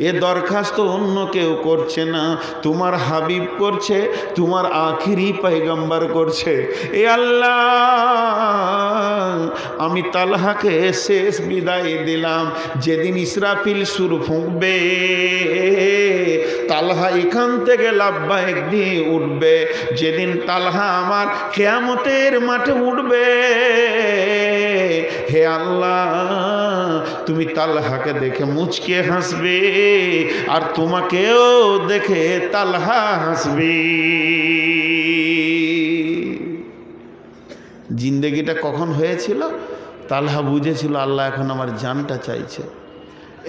এ দরখাস্ত অন্য কেউ করছে না, তোমার হাবিব করছে, তোমার আখিরি পয়গম্বর করছে। এ আল্লাহ, আমি তালহাকে শেষ বিদায় দিলাম। যেদিন ইসরাফিল সুর ফুঁকবে, তালহা এখান থেকে লাব্বাইক দিয়ে উঠবে। যেদিন তালহা আমার কিয়ামতের মাঠে উঠবে, হে আল্লাহ, তুমি তালহাকে দেখে মুচকে হাসবে, আর তোমাকেও দেখে তালহা হাসবে। জিন্দেগিটা কখন হয়েছিল? তালহা বুঝেছিল আল্লাহ এখন আমার জানটা চাইছে,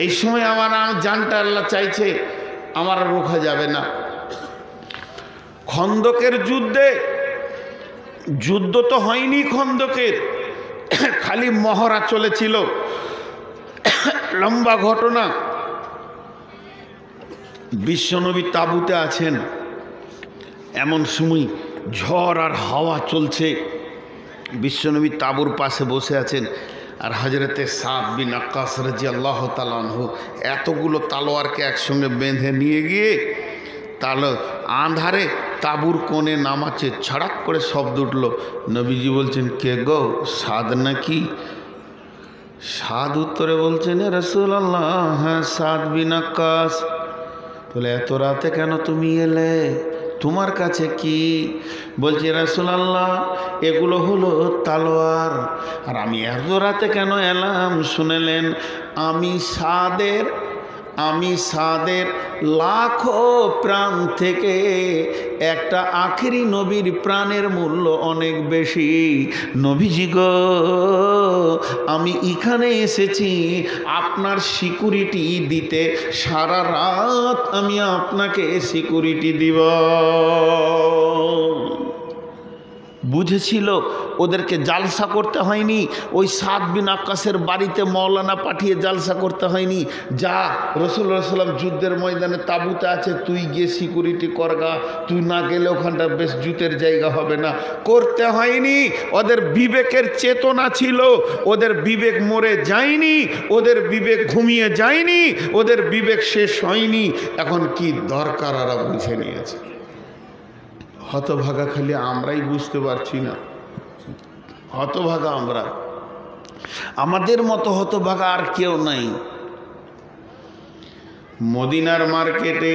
এই সময় আমার জানটা আল্লাহ চাইছে, আমার রোখা যাবে না। খন্দকের যুদ্ধে, যুদ্ধ তো হয়নি খন্দকের, খালি মহড়া চলেছিল, লম্বা ঘটনা। বিশ্বনবী তাঁবুতে আছেন, এমন সময় ঝড় আর হাওয়া চলছে। বিশ্বনবী তাঁবুর পাশে বসে আছেন, আর হজরতে সাদ বিন আক্কাস রাদিয়াল্লাহু তাআলা আনহু এতগুলো তালোয়ারকে একসঙ্গে বেঁধে নিয়ে গিয়ে আঁধারে তাঁবুর কোণে নামাচ্ছে। ছড়াক করে শব্দ উঠল। নবীজি বলছেন, কে গো, সাদ নাকি? সাদ উত্তরে বলছেন, রাসূলুল্লাহ, হ্যাঁ সাদ বিন আক্কাস। বলে, এত রাতে কেন তুমি এলে? তোমার কাছে কি? বলছি, রাসূলুল্লাহ, এগুলো হলো তালোয়ার। আর আমি এত রাতে কেন এলাম শুনেলেন? আমি সাদের লাখো প্রাণ থেকে একটা আখেরি নবীর প্রাণের মূল্য অনেক বেশি। নবীজি গো, আমি এখানে এসেছি আপনার সিকিউরিটি দিতে। সারা রাত আমি আপনাকে সিকিউরিটি দিব। বুঝেছিল ওদেরকে জালসা করতে হয়নি, ওই সাদ বিন আক্কাসের বাড়িতে মৌলানা পাঠিয়ে জালসা করতে হয়নি। যা, রাসূলুল্লাহ সাল্লাল্লাহু আলাইহি ওয়াসাল্লাম যুদ্ধের ময়দানে তাঁবুতে আছে, তুই গিয়ে সিকিউরিটি করগা, তুই না গেলে ওখানটা বেশ জুতের জায়গা হবে না। করতে হয়নি। ওদের বিবেকের চেতনা ছিল, ওদের বিবেক মরে যায়নি, ওদের বিবেক ঘুমিয়ে যায়নি, ওদের বিবেক শেষ হয়নি। এখন কি দরকার ওরা বুঝে নিয়েছে। হতভাগা খালি আমরাই বুঝতে পারছি না। হতভাগা আমরা, আমাদের মতো হতভাগা আর কেউ নাই। মদিনার মার্কেটে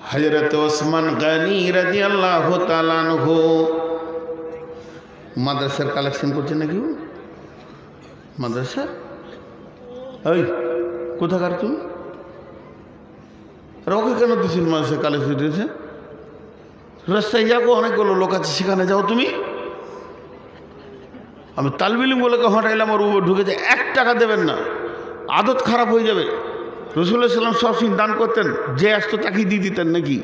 হযরত ওসমান গনি রাদিয়াল্লাহু তাআলা আনহু মাদ্রাসার কালেকশন করছে নাকি? মাদ্রাসা? এই কোথাকার তুমি? ওকে কেন দিচ্ছেন মাদ্রাসা কালেকশন দিয়েছে? রাস্তায় যাবো, অনেকগুলো লোক আছে, সেখানে যাও তুমি। আমি তালবিলিম বলে হটাইলাম, ওর উপর ঢুকেছে, 1 টাকা দেবেন না, আদত খারাপ হয়ে যাবে। রাসূলুল্লাহ সাল্লাল্লাহু আলাইহি ওয়াসাল্লাম সবসময় দান করতেন, যে আসতো তাকেই দিয়ে দিতেন নাকি?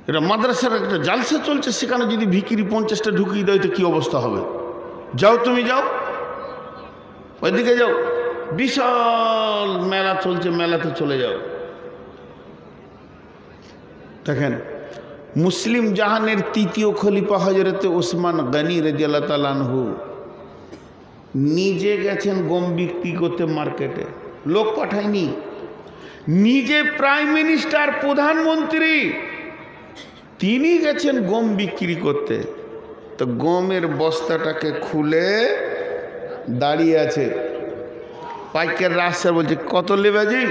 এটা মাদ্রাসার একটা জালসা চলছে, সেখানে যদি ভিখিরি 50টা ঢুকিয়ে দেয় তো কী অবস্থা হবে? যাও তুমি, যাও ওইদিকে যাও, বিশাল মেলা চলছে, মেলাতে চলে যাও। দেখেন, মুসলিম জাহানের 3য় খলিফা হযরত ওসমান গনি রাদিয়াল্লাহু তাআলা আনহু নিজে গেছেন গম বিক্রি করতে মার্কেটে, লোক পাঠায়নি। নিজে প্রাইম মিনিস্টার, প্রধানমন্ত্রী, তিনি গেছেন গম বিক্রি করতে। তো গমের বস্তাটাকে খুলে দাঁড়িয়ে আছে, পাইকার রাস্তা বলছে, কত নেবে জি,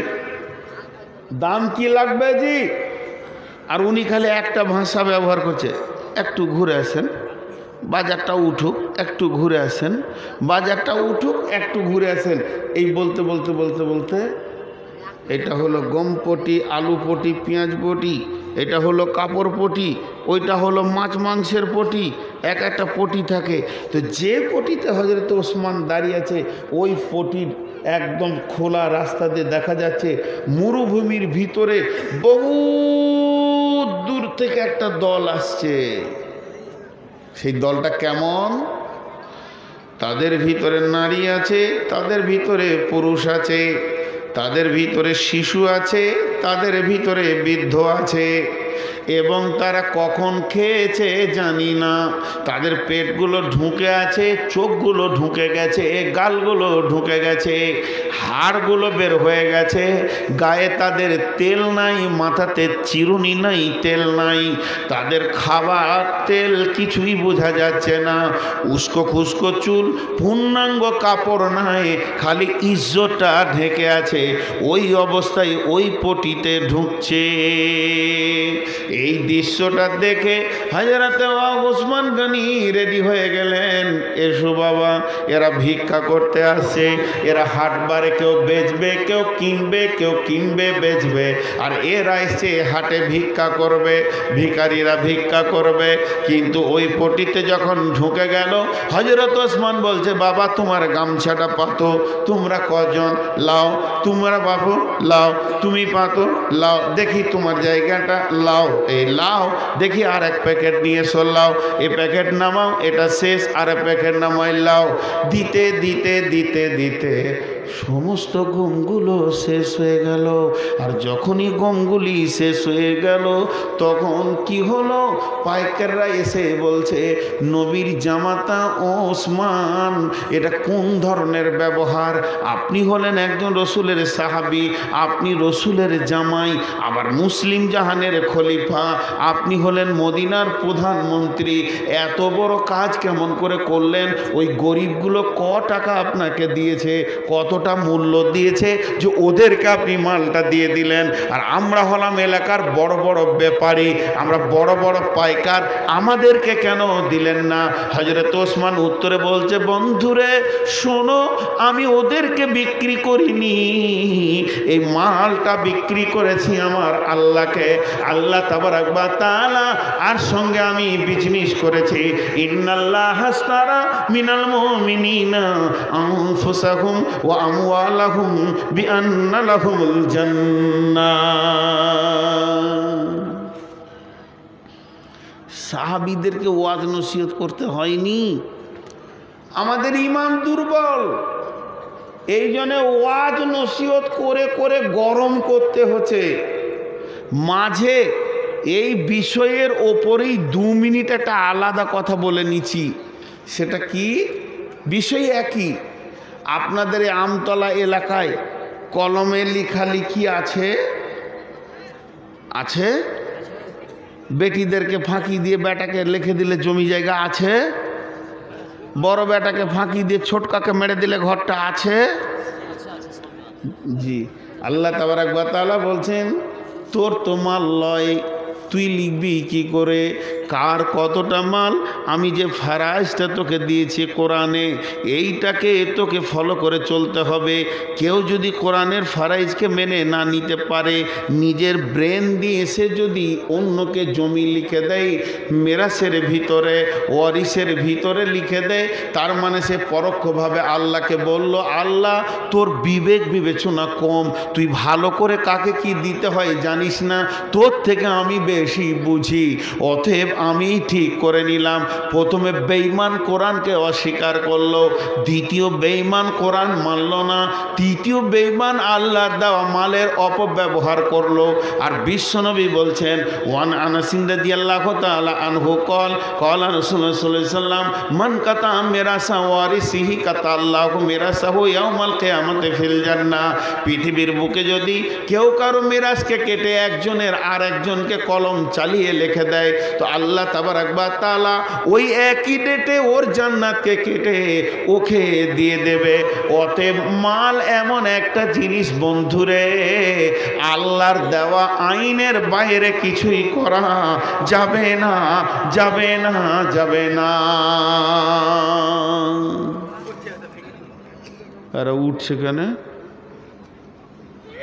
দাম কি লাগবে জি? আর উনি খালি একটা ভাষা ব্যবহার করছে, একটু ঘুরে আসেন, বাজারটা উঠুক, একটু ঘুরে আসেন, বাজারটা উঠুক, একটু ঘুরে আসেন। এই বলতে বলতে বলতে বলতে এটা হলো গম পটি, আলু পটি, পেঁয়াজ পটি, এটা হলো কাপড় পটি, ওইটা হলো মাছ মাংসের পটি, এক একটা পটি থাকে। তো যে পটিতে হযরত ওসমান দাঁড়িয়ে আছে, ওই পটির একদম খোলা রাস্তা দিয়ে দেখা যাচ্ছে মরুভূমির ভিতরে বহু দূর থেকে একটা দল আসছে। সেই দলটা কেমন? তাদের ভিতরে নারী আছে, তাদের ভিতরে পুরুষ আছে, তাদের ভিতরে শিশু আছে, তাদের ভিতরে বৃদ্ধ আছে, এবং তারা কখন খেয়েছে জানি না। তাদের পেটগুলো ঢুকে আছে, চোখগুলো ঢুকে গেছে, গালগুলো ঢুকে গেছে, হাড়গুলো বের হয়ে গেছে, গায়ে তাদের তেল নাই, মাথাতে চিরুনি নাই, তেল নাই, তাদের খাবার তেল কিছুই বোঝা যাচ্ছে না, উস্কো খুস্কো চুল, পূর্ণাঙ্গ কাপড় নাই, খালি ইজ্জতটা ঢেকে আছে। ওই অবস্থায় ওই পটিতে ঢুকছে। এই দৃশ্যটা দেখে হযরত ওসমান গনি রেডি হয়ে গেলেন, এসো বাবা, এরা ভিক্ষা করতে আসছে, এরা হাটবারে কেউ বেচবে, কেউ কিনবে বেচবে, আর এরা এসে হাটে ভিক্ষা করবে, ভিখারিরা ভিক্ষা করবে। কিন্তু ওই পটিতে যখন ঢুকে গেল, হযরত ওসমান বলছে, বাবা তোমার গামছাটা পাতো, তোমরা কজন, লাও, তোমরা বাবু লাও, তুমি পাতো, লাও, দেখি তোমার জায়গাটা, লাও, এই লাও, দেখি আর এক প্যাকেট নিয়ে এসো, লাও, এই প্যাকেট নামাও, এটা শেষ, আর এক প্যাকেট নামাই, লাও। দিতে দিতে দিতে দিতে সমস্ত গমগুলো শেষ হয়ে গেল। আর যখনই গমগুলি শেষ হয়ে গেল, তখন কি হলো, পাইকাররা এসে বলছে, নবীর জামাতা ওসমান, এটা কোন ধরনের ব্যবহার? আপনি হলেন একজন রসুলের সাহাবী, আপনি রসুলের জামাই, আবার মুসলিম জাহানের খলিফা, আপনি হলেন মদিনার প্রধানমন্ত্রী, এত বড় কাজ কেমন করে করলেন? ওই গরিবগুলো ক টাকা আপনাকে দিয়েছে, কতটা মূল্য দিয়েছে যে ওদেরকে আপনি মালটা দিয়ে দিলেন? আর আমরা হলাম এলাকার বড় বড় ব্যাপারী, আমরা বড় বড় পাইকার, আমাদেরকে কেন দিলেন না? হযরত ওসমান উত্তরে বলছে, বন্ধুরে শোনো, আমি ওদেরকে বিক্রি করিনি, এই মালটা বিক্রি করেছি আমার আল্লাহকে। আল্লাহ তাবারাক ওয়া তাআলা আর সঙ্গে আমি বিজনেস করেছি। ইন্নাল্লাহা আশতারা মিনাল মুমিনিনা আনফুসাহুম ওয়া আমওয়ালাহুম বিআন্না লাহুমুল জান্নাহ। সাহাবীদেরকে ওয়াজ নসিহত করতে হয়নি? আমাদের ঈমান দুর্বল, এই জন্য ওয়াজ নসিহত করে করে গরম করতে হচ্ছে। মাঝে এই বিষয়ের ওপরেই 2 মিনিট একটা আলাদা কথা বলে নিচ্ছি। সেটা কি? বিষয় একই। আপনাদের এই আমতলা এলাকায় কলমে লেখালেখি আছে? আছে? বেটিদেরকে ফাঁকি দিয়ে বেটাকে লিখে দিলে জমি জায়গা আছে? বড় বেটাকে ফাঁকি দিয়ে ছোটকাকে মেরে দিলে ঘরটা আছে? জি, আল্লাহ তাবারাক ওয়া তাআলা বলছেন, তোর তো মাল লয়, তুই লিখবি কি করে কার কতটা মাল? আমি যে ফারাইজটা তোকে দিয়েছি কোরআনে, এইটাকে তোকে ফলো করে চলতে হবে। কেউ যদি কোরআনের ফারাইজকে মেনে না নিতে পারে, নিজের ব্রেন দিয়ে সে যদি অন্যকে জমি লিখে দেয়, মেরাসের ভিতরে, ওয়ারিসের ভিতরে লিখে দেয়, তার মানে সে পরোক্ষভাবে আল্লাহকে বলল, আল্লাহ তোর বিবেক বিবেচনা কম, তুই ভালো করে কাকে কি দিতে হয় জানিস না, তোর থেকে আমি বেশি বুঝি, অতএব আমি ঠিক করে নিলাম। প্রথমে বেঈমান কোরআনকে অস্বীকার করলো, দ্বিতীয় বেঈমান কোরআন মানল না, তৃতীয় বেঈমান আল্লাহর দেওয়া মালের অপব্যবহার করলো। আর বিশ্বনবী বলছেন, ওয়ান আনাস রাদিয়াল্লাহু তাআলা আনহু কল কলা রাসূলুল্লাহ সাল্লাল্লাহু আলাইহি ওয়াসাল্লাম, মান কাতা মিরাসা ওয়ারিসিহি কাতা আল্লাহু মিরাসাহু ইয়াউমাল কিয়ামাতি ফিল জান্নাহ। পৃথিবীর বুকে যদি কেউ কারো মিরাসকে কেটে একজনের আর একজনকে কলম চালিয়ে লিখে দেয়, তো আল্লাহ তাবারাক ওয়া তাআলা ওই একই ডেটে ওর জান্নাতকে কেটে ওকে দিয়ে দেবে। অতএব মাল এমন একটা জিনিস বন্ধুরে, আল্লাহর দেওয়া আইনের বাইরে কিছুই করা যাবে না, যাবে না, যাবে না। আরে উঠছে কেন?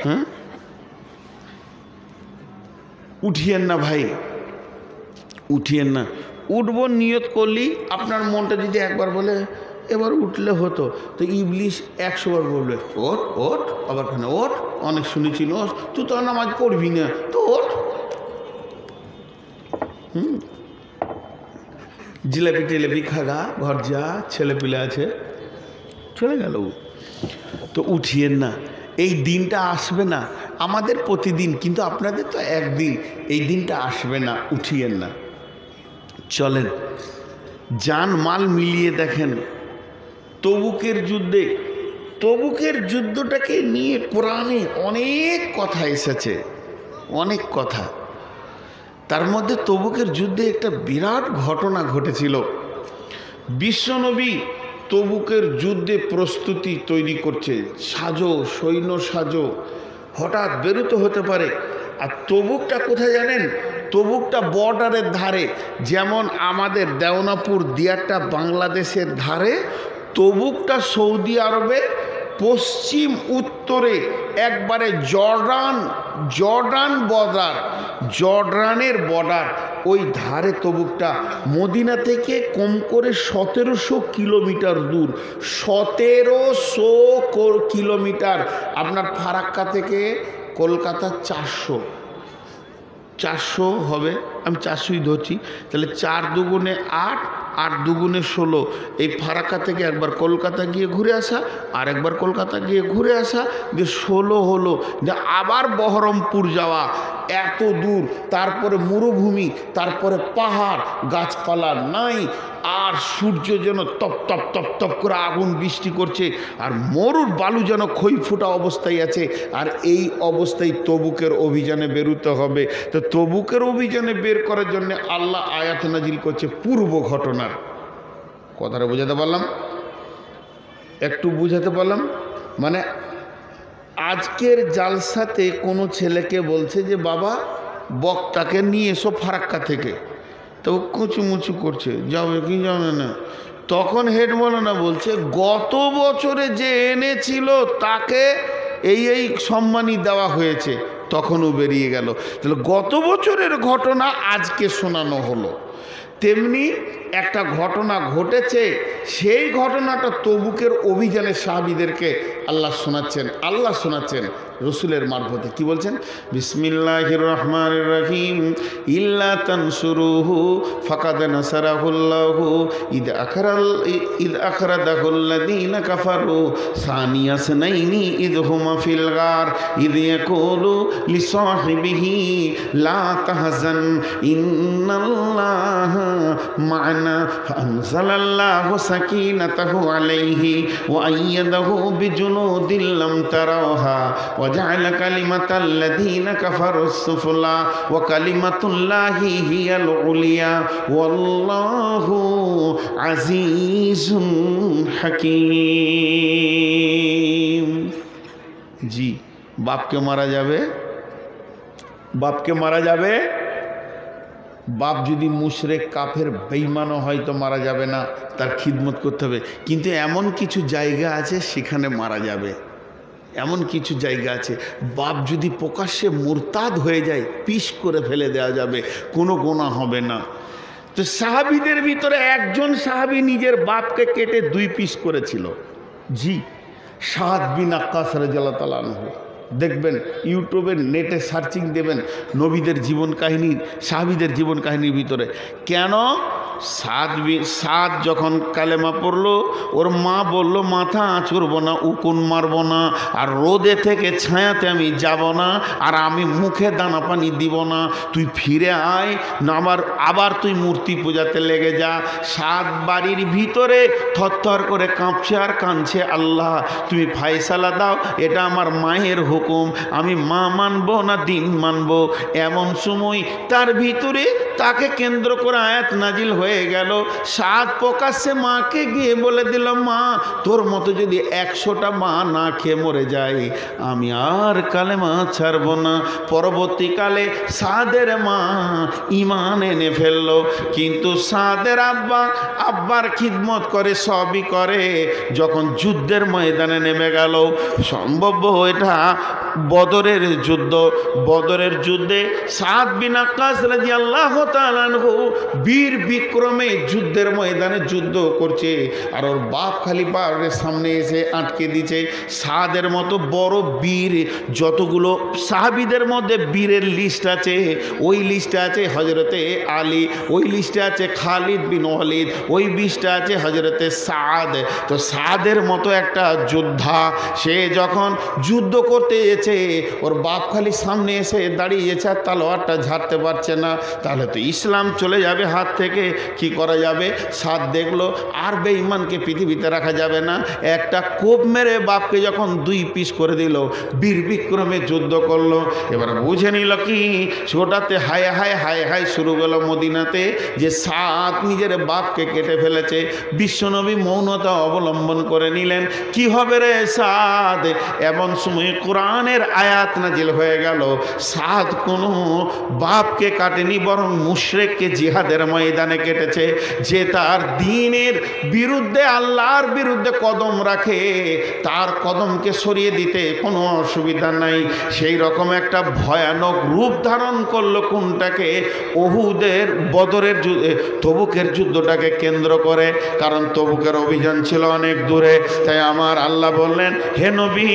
হ্যাঁ, উঠিয়েন না ভাই, উঠিয়েন না। উঠবো নিয়ত করলি, আপনার মনটা যদি একবার বলে এবার উঠলে হতো, তো ইবলিশ 100 বার বলবে ওঠ ওঠ, আবার কেন ওঠ, অনেক শুনেছিল, তুই তো নামাজ পড়বি না, তো ওঠ। জিলাপি টিলাপি খাগা, ঘর যা, ছেলে পিলে আছে, চলে গেল। তো উঠিয়েন না, এই দিনটা আসবে না আমাদের প্রতিদিন, কিন্তু আপনাদের তো একদিন, এই দিনটা আসবে না, উঠিয়েন না। চলেন জান মাল মিলিয়ে দেখেন তবুকের যুদ্ধটাকে নিয়ে কোরআনে অনেক কথা এসেছে, অনেক কথা। তার মধ্যে তবুকের যুদ্ধে একটা বিরাট ঘটনা ঘটেছিল। বিশ্বনবী তবুকের যুদ্ধে প্রস্তুতি তৈরি করছে, সাজো, সৈন্য সাজো, হঠাৎ বেরোতে হতে পারে। আর তবুকটা কোথায় জানেন? তবুকটা বর্ডারের ধারে, যেমন আমাদের দেওনাপুর দিয়ারটা বাংলাদেশের ধারে, তবুকটা সৌদি আরবে পশ্চিম উত্তরে একবারে জর্ডানের বর্ডার, ওই ধারে তবুকটা। মদিনা থেকে কম করে 1700 কিলোমিটার দূর, 1700 কিলোমিটার। আপনার ফারাক্কা থেকে কলকাতা 400 হবে, আমি 400ই ধরছি। তাহলে 4 দুগুণে 8, 8 দুগুণে 16। এই ফারাক্কা থেকে একবার কলকাতা গিয়ে ঘুরে আসা, আর একবার কলকাতা গিয়ে ঘুরে আসা, যে 16 হলো। যে আবার বহরমপুর যাওয়া, এত দূর। তারপরে মরুভূমি, তারপরে পাহাড়, গাছপালা নাই, আর সূর্য যেন তপ তপ তপ তপ করে আগুন বৃষ্টি করছে, আর মরুর বালু যেন ক্ষয় ফোটা অবস্থায় আছে। আর এই অবস্থায় তবুকের অভিযানে বেরোতে হবে। তো তবুকের অভিযানে বের করার জন্য আল্লাহ আয়াত নাজিল করছে পূর্ব ঘটনার। কথাটা বোঝাতে পারলাম? একটু বুঝাতে পারলাম? মানে আজকের জালসাতে কোনো ছেলেকে বলছে যে বাবা বক্তাকে নিয়ে এসো ফারাক্কা থেকে, তো কুচুমুচু করছে, যাবে কি যাবে না। তখন হেড মৌলানা বলছে গত বছরে যে এনেছিল তাকে এই সম্মানই দেওয়া হয়েছে, তখনও বেরিয়ে গেল। তাহলে গত বছরের ঘটনা আজকে শোনানো হলো। তেমনি একটা ঘটনা ঘটেছে, সেই ঘটনাটা তবুকের অভিযানে সাহাবীদেরকে আল্লাহ শোনাচ্ছেন রসুলের মারফতে। কি বলছেন? বিসমিল্লাহির রহমানির রহিম। ইল্লা তানসুরুহু ফাকাদ নাসারাহুল্লাহু ইদ আখরাদাহুল্লাযীনা কাফারু সানিয়া সানাইনি ইদ হুমা ফিল গার ইদ ইয়াকুলু লিসাহিবিহি লা তাহজান ইন্নাল্লাহা মা'না ফাআনজালাল্লাহু সাকিনাতাহু আলাইহি ওয়া আইয়াদাহু বিজুনুদিন লাম তারাওহা وجعل كلمة الذين كفروا السفلى وكلمة الله هي العليا والله عزيز حكيم। জি, বাপকে মারা যাবে। বাপ যদি মুশরিক কাফের বেঈমানও হয় তো মারা যাবে না, তার খিদমত করতে হবে। কিন্তু এমন কিছু জায়গা আছে সেখানে মারা যাবে। এমন কিছু জায়গা আছে বাপ যদি প্রকাশ্যে মুরতাদ হয়ে যায়, পিস করে ফেলে দেওয়া যাবে, কোনো গুনাহ হবে না। তো সাহাবীদের ভিতরে একজন সাহাবী নিজের বাপকে কেটে 2 পিস করেছিল। জি, সাদ বিন আক্কাস রাদিয়াল্লাহু তাআলা আনহু। দেখবেন ইউটিউবে নেটে সার্চিং দেবেন নবীদের জীবন কাহিনী, সাহাবীদের জীবন কাহিনীর ভিতরে। কেন সাদ যখন কালেমা পড়লো, ওর মা বলল মাথা আঁচড়বো না, উকুন মারবো না, আর রোদে থেকে ছায়াতে আমি যাব না, আর আমি মুখে দানা পানি দিব না, তুই ফিরে আয় না, আবার তুই মূর্তি পূজাতে লেগে যা। সাদ বাড়ির ভিতরে থরথর করে কাঁপছে আর কাঁদছে, আল্লাহ তুমি ফায়সালা দাও, এটা আমার মায়ের হুকুম, আমি মা মানবো না দিন মানবো। এমন সময় তার ভিতরে তাকে কেন্দ্র করে আয়াত নাজিল হয়ে গেল। সাদ প্রকাশ্যে মাকে গিয়ে বলে দিল, মা তোর মতো যদি 100টা মা না খেয়ে মরে যায়, আমি আর কালেমা ছাড়ব না। পরবর্তীকালে সাদের মা ঈমান এনে ফেলল, কিন্তু সাদের আব্বার খিদমত করে, সবই করে। যখন যুদ্ধের ময়দানে নেমে গেল, সম্ভব এটা বদরের যুদ্ধে সাদ বিন আক্কাস রাদিয়াল্লাহু তাআলা আনহু বীর বিক্রমে যুদ্ধের ময়দানে যুদ্ধ করছে, আর ওর বাপ খালি পাহাড়ের সামনে এসে আটকে দিচ্ছে। সাদের মতো বড় বীর, যতগুলো সাহাবীদের মধ্যে বীরের লিস্ট আছে, ওই লিস্টে আছে হজরতে আলী, ওই লিস্টে আছে খালিদ বিন ওয়ালিদ, ওই লিস্টে আছে হজরতে সাদ। তো সাদের মতো একটা যোদ্ধা, সে যখন যুদ্ধ করতে এসেছে, ওর বাপ খালি সামনে এসে দাঁড়িয়েছে আর তালোয়ারটা ঝাড়তে পারছে না, তাহলে তো ইসলাম চলে যাবে হাত থেকে। কি করা যাবে? সাদ দেখলো আর বেঈমানকে পৃথিবীতে রাখা যাবে না, একটা কোপ মেরে বাপকে যখন 2 পিস করে দিল, বীর বিক্রমে যুদ্ধ করলো। এবার বুঝে নিল কি, ছোটাতে হায় হায় হায় হায় শুরু গেল মদিনাতে, যে সাদ নিজের বাপকে কেটে ফেলেছে। বিশ্বনবী মৌনতা অবলম্বন করে নিলেন। কি হবে রে সাদ? এমন সময় কোরআনের আয়াত নাজিল হয়ে গেল, সাদ কোনো বাপকে কাটেনি, বরং মুশরিককে জিহাদের ময়দানে কেটেছে। যে তার দ্বীনের বিরুদ্ধে, আল্লাহর বিরুদ্ধে কদম রাখে, তার কদমকে সরিয়ে দিতে কোনো অসুবিধা নাই। সেই রকম একটা ভয়ানক রূপ ধারণ করলো কোনটাকে? উহুদের, বদরের, তবুকের যুদ্ধটাকে কেন্দ্র করে। কারণ তবুকের অভিযান ছিল অনেক দূরে। তাই আমার আল্লাহ বললেন, হে নবী,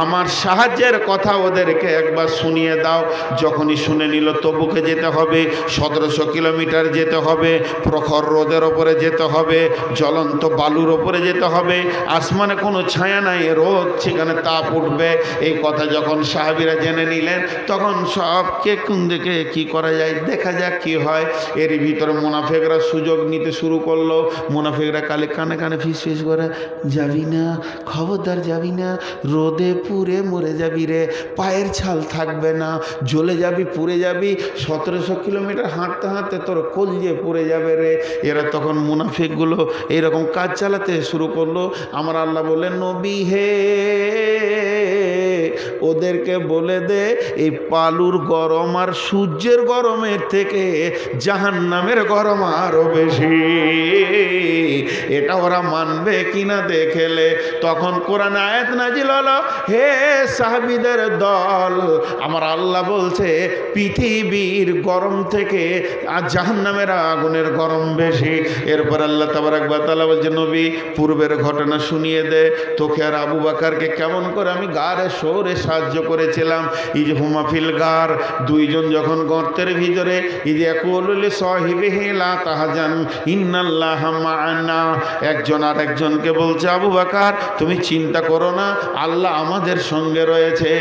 আমার সাহায্যের কথা ওদেরকে একবার শুনিয়ে দাও। যখনই শুনে নিল তবুকে যেতে হবে, 1700 কিলোমিটার যেতে হবে, প্রখর রোদের ওপরে যেতে হবে, জ্বলন্ত বালুর ওপরে যেতে হবে, আসমানে কোনো ছায়া নাই, রোদ সেখানে তাপ উঠবে। এই কথা যখন সাহাবীরা জেনে নিলেন, তখন সবকে কোন দিকে কী করা যায় দেখা যাক কি হয়। এর ভিতরে মুনাফিকরা সুযোগ নিতে শুরু করলো। মুনাফিকরা কালে কানে কানে ফিস ফিস করে, যাবি না, খবরদার যাবি না, রোদে পুড়ে মরে যাবি রে, পায়ের ছাল থাকবে না, জ্বলে যাবি, পুড়ে যাবি, 1700 কিলোমিটার হাঁটতে হাঁটতে তোর কলজে পুড়ে যাবে রে। এরা তখন মুনাফিকগুলো এইরকম কাজ চালাতে শুরু করলো। আমার আল্লাহ বললেন, নবী হে, ওদেরকে বলে দে, এই পালুর গরম আর সূর্যের গরমের থেকে জাহান্নামের গরম আরো বেশি। এটা ওরা মানবে কিনা দেখেলে। তখন কোরআন আয়াত নাজিল হলো, হে সাহাবীদের দল, আমার আল্লাহ বলছে পৃথিবীর গরম থেকে আর জাহান্নামের আগুনের গরম বেশি। এরপর আল্লাহ তাবারাক ওয়া তাআলা বলছে, নবী পূর্বের ঘটনা শুনিয়ে দে, তোকে আর আবু বকরকে কেমন করে আমি গারে সৌরে সাহায্য করেছিলাম। ইজ হুমা ফিল গার, দুইজন যখন গর্তের ভিতরে, ইজ ইয়াকুলু লিসাহিবিহি লা তাহজান ইন্নাল্লাহা মা'ানা, একজন আর একজনকে বলছে, আবু বকর তুমি চিন্তা করো না, আল্লাহ আমাদের সঙ্গে রয়েছে।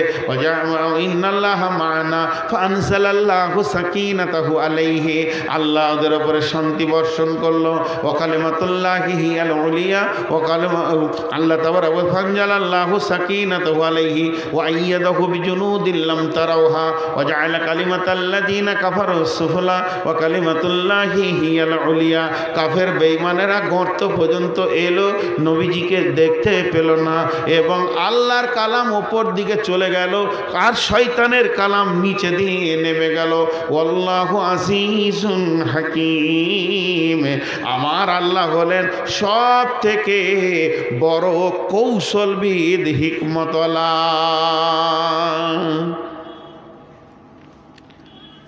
ইন্নাল্লাহা মা'ানা ফাআনজালাল্লাহু সাকিনাতাহু আলাইহি, আল্লাহ ওদের উপরে শান্তি বর্ষণ করলো। ওয়া কালিমাতুল্লাহি হিয়াল উলিয়া, ওয়া কালিমা আল্লাহ তাবারাক ওয়া ফাআনজালাল্লাহু সাকিনাতাহু আলাইহি ওয়া আইয়াদাহু বিজুনুদিন লাম তারাওহা ওয়া জাআলা কালিমাতাল্লাযিনা কাফারু সুফলা ওয়া কালিমাতুল্লাহি হিয়াল উলিয়া। কাফের বেঈমানেরা গর্ত পর্যন্ত এলো, নবীজিকে দেখতে পেল না, এবং আল্লাহর কালাম ওপর দিকে চলে গেল আর শয়তানের কালাম নিচে দিয়ে নেমে গেল। আল্লাহু আজিজুন হাকিম, আমার আল্লাহ হলেন সব থেকে বড় কৌশলবিদ, হিকমতওয়ালা।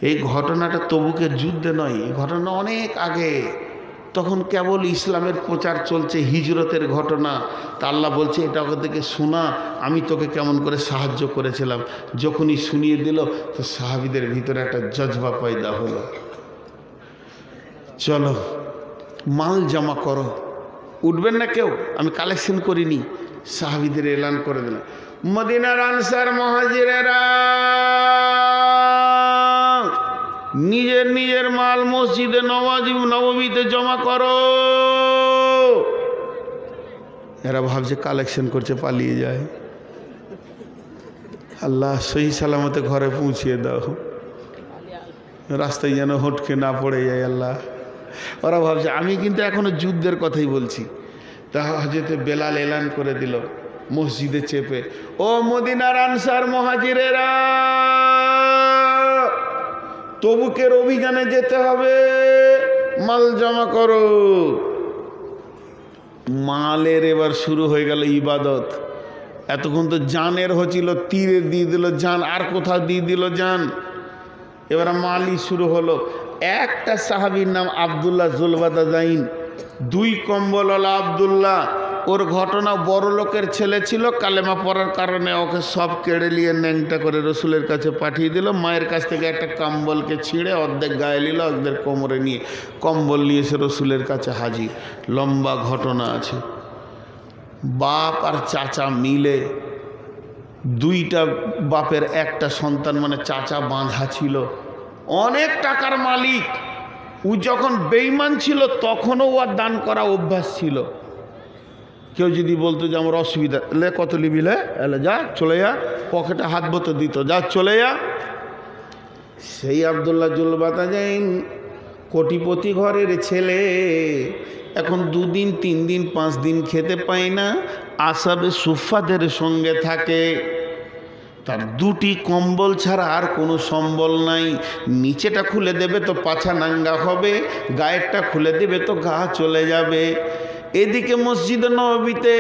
এই ঘটনাটা তবুকের যুদ্ধে নয়, এই ঘটনা অনেক আগে, তখন কেবল ইসলামের প্রচার চলছে, হিজরতের ঘটনা। তা আল্লাহ বলছে, এটা ওদেরকে শোনা, আমি তোকে কেমন করে সাহায্য করেছিলাম। যখনই শুনিয়ে দিল, তো সাহাবীদের ভিতরে একটা জজবা পয়দা হলো, চলো মাল জমা করো। উঠবেন না কেউ, আমি কালেকশন করিনি। সাহাবীদের এলান করে দিলাম, মদিনার আনসার মুহাজিরেরা নিজের নিজের মাল মসজিদে নববীতে জমা করো। এরা ভাবছে কালেকশন করছে, পালিয়ে যায়। আল্লাহ সহি সালামতে ঘরে পৌঁছিয়ে দাও, রাস্তায় যেন হটকে না পড়ে যায়। আল্লাহ, ওরা ভাবছে আমি কিন্তু এখনো যুদ্ধের কথাই বলছি। তা হযরতে বেলাল এলান করে দিল মসজিদে চেপে, ও মদিনার আনসার মুহাজিরেরা, তবুকের অভিযানে যেতে হবে, মাল জমা করো। মালের এবার শুরু হয়ে গেল ইবাদত। এতক্ষণ তো জানের হচ্ছিল, তীরে দিয়ে দিল জান, আর কোথাও দিয়ে দিল জান। এবার মালি শুরু হলো। একটা সাহাবীর নাম আবদুল্লাহ জুলবাদাজাইন, 2 কম্বলওয়ালা আবদুল্লাহ। ওর ঘটনা, বড় লোকের ছেলে ছিল, কালেমা পড়ার কারণে ওকে সব কেড়ে নিয়ে ন্যাংটা করে রসুলের কাছে পাঠিয়ে দিল। মায়ের কাছ থেকে একটা কম্বলকে ছিঁড়ে অর্ধেক গায়ে নিল, অর্ধেক কোমরে নিয়ে কম্বল নিয়ে এসে রসুলের কাছে হাজির। লম্বা ঘটনা আছে। বাপ আর চাচা মিলে, 2টা বাপের একটা সন্তান, মানে চাচা বাঁধা ছিল, অনেক টাকার মালিক। ও যখন বেঈমান ছিল তখনও ওর দান করা অভ্যাস ছিল। কেউ যদি বলতো যে আমার অসুবিধা, লে কত লিবি, লে এলে যা চলে যা, পকেটে হাত বতো দিত, যা চলে যা। সেই আবদুল্লাহ জুলবাদাজাইন কোটিপতি ঘরের ছেলে, এখন 2 দিন 3 দিন 5 দিন খেতে পায় না, আসাবে সুফাদের সঙ্গে থাকে। তার 2টি কম্বল ছাড়া আর কোনো সম্বল নাই। নিচেটা খুলে দেবে তো পাছা নাঙ্গা হবে, গায়েরটা খুলে দেবে তো গা চলে যাবে। এদিকে মসজিদে নববীতে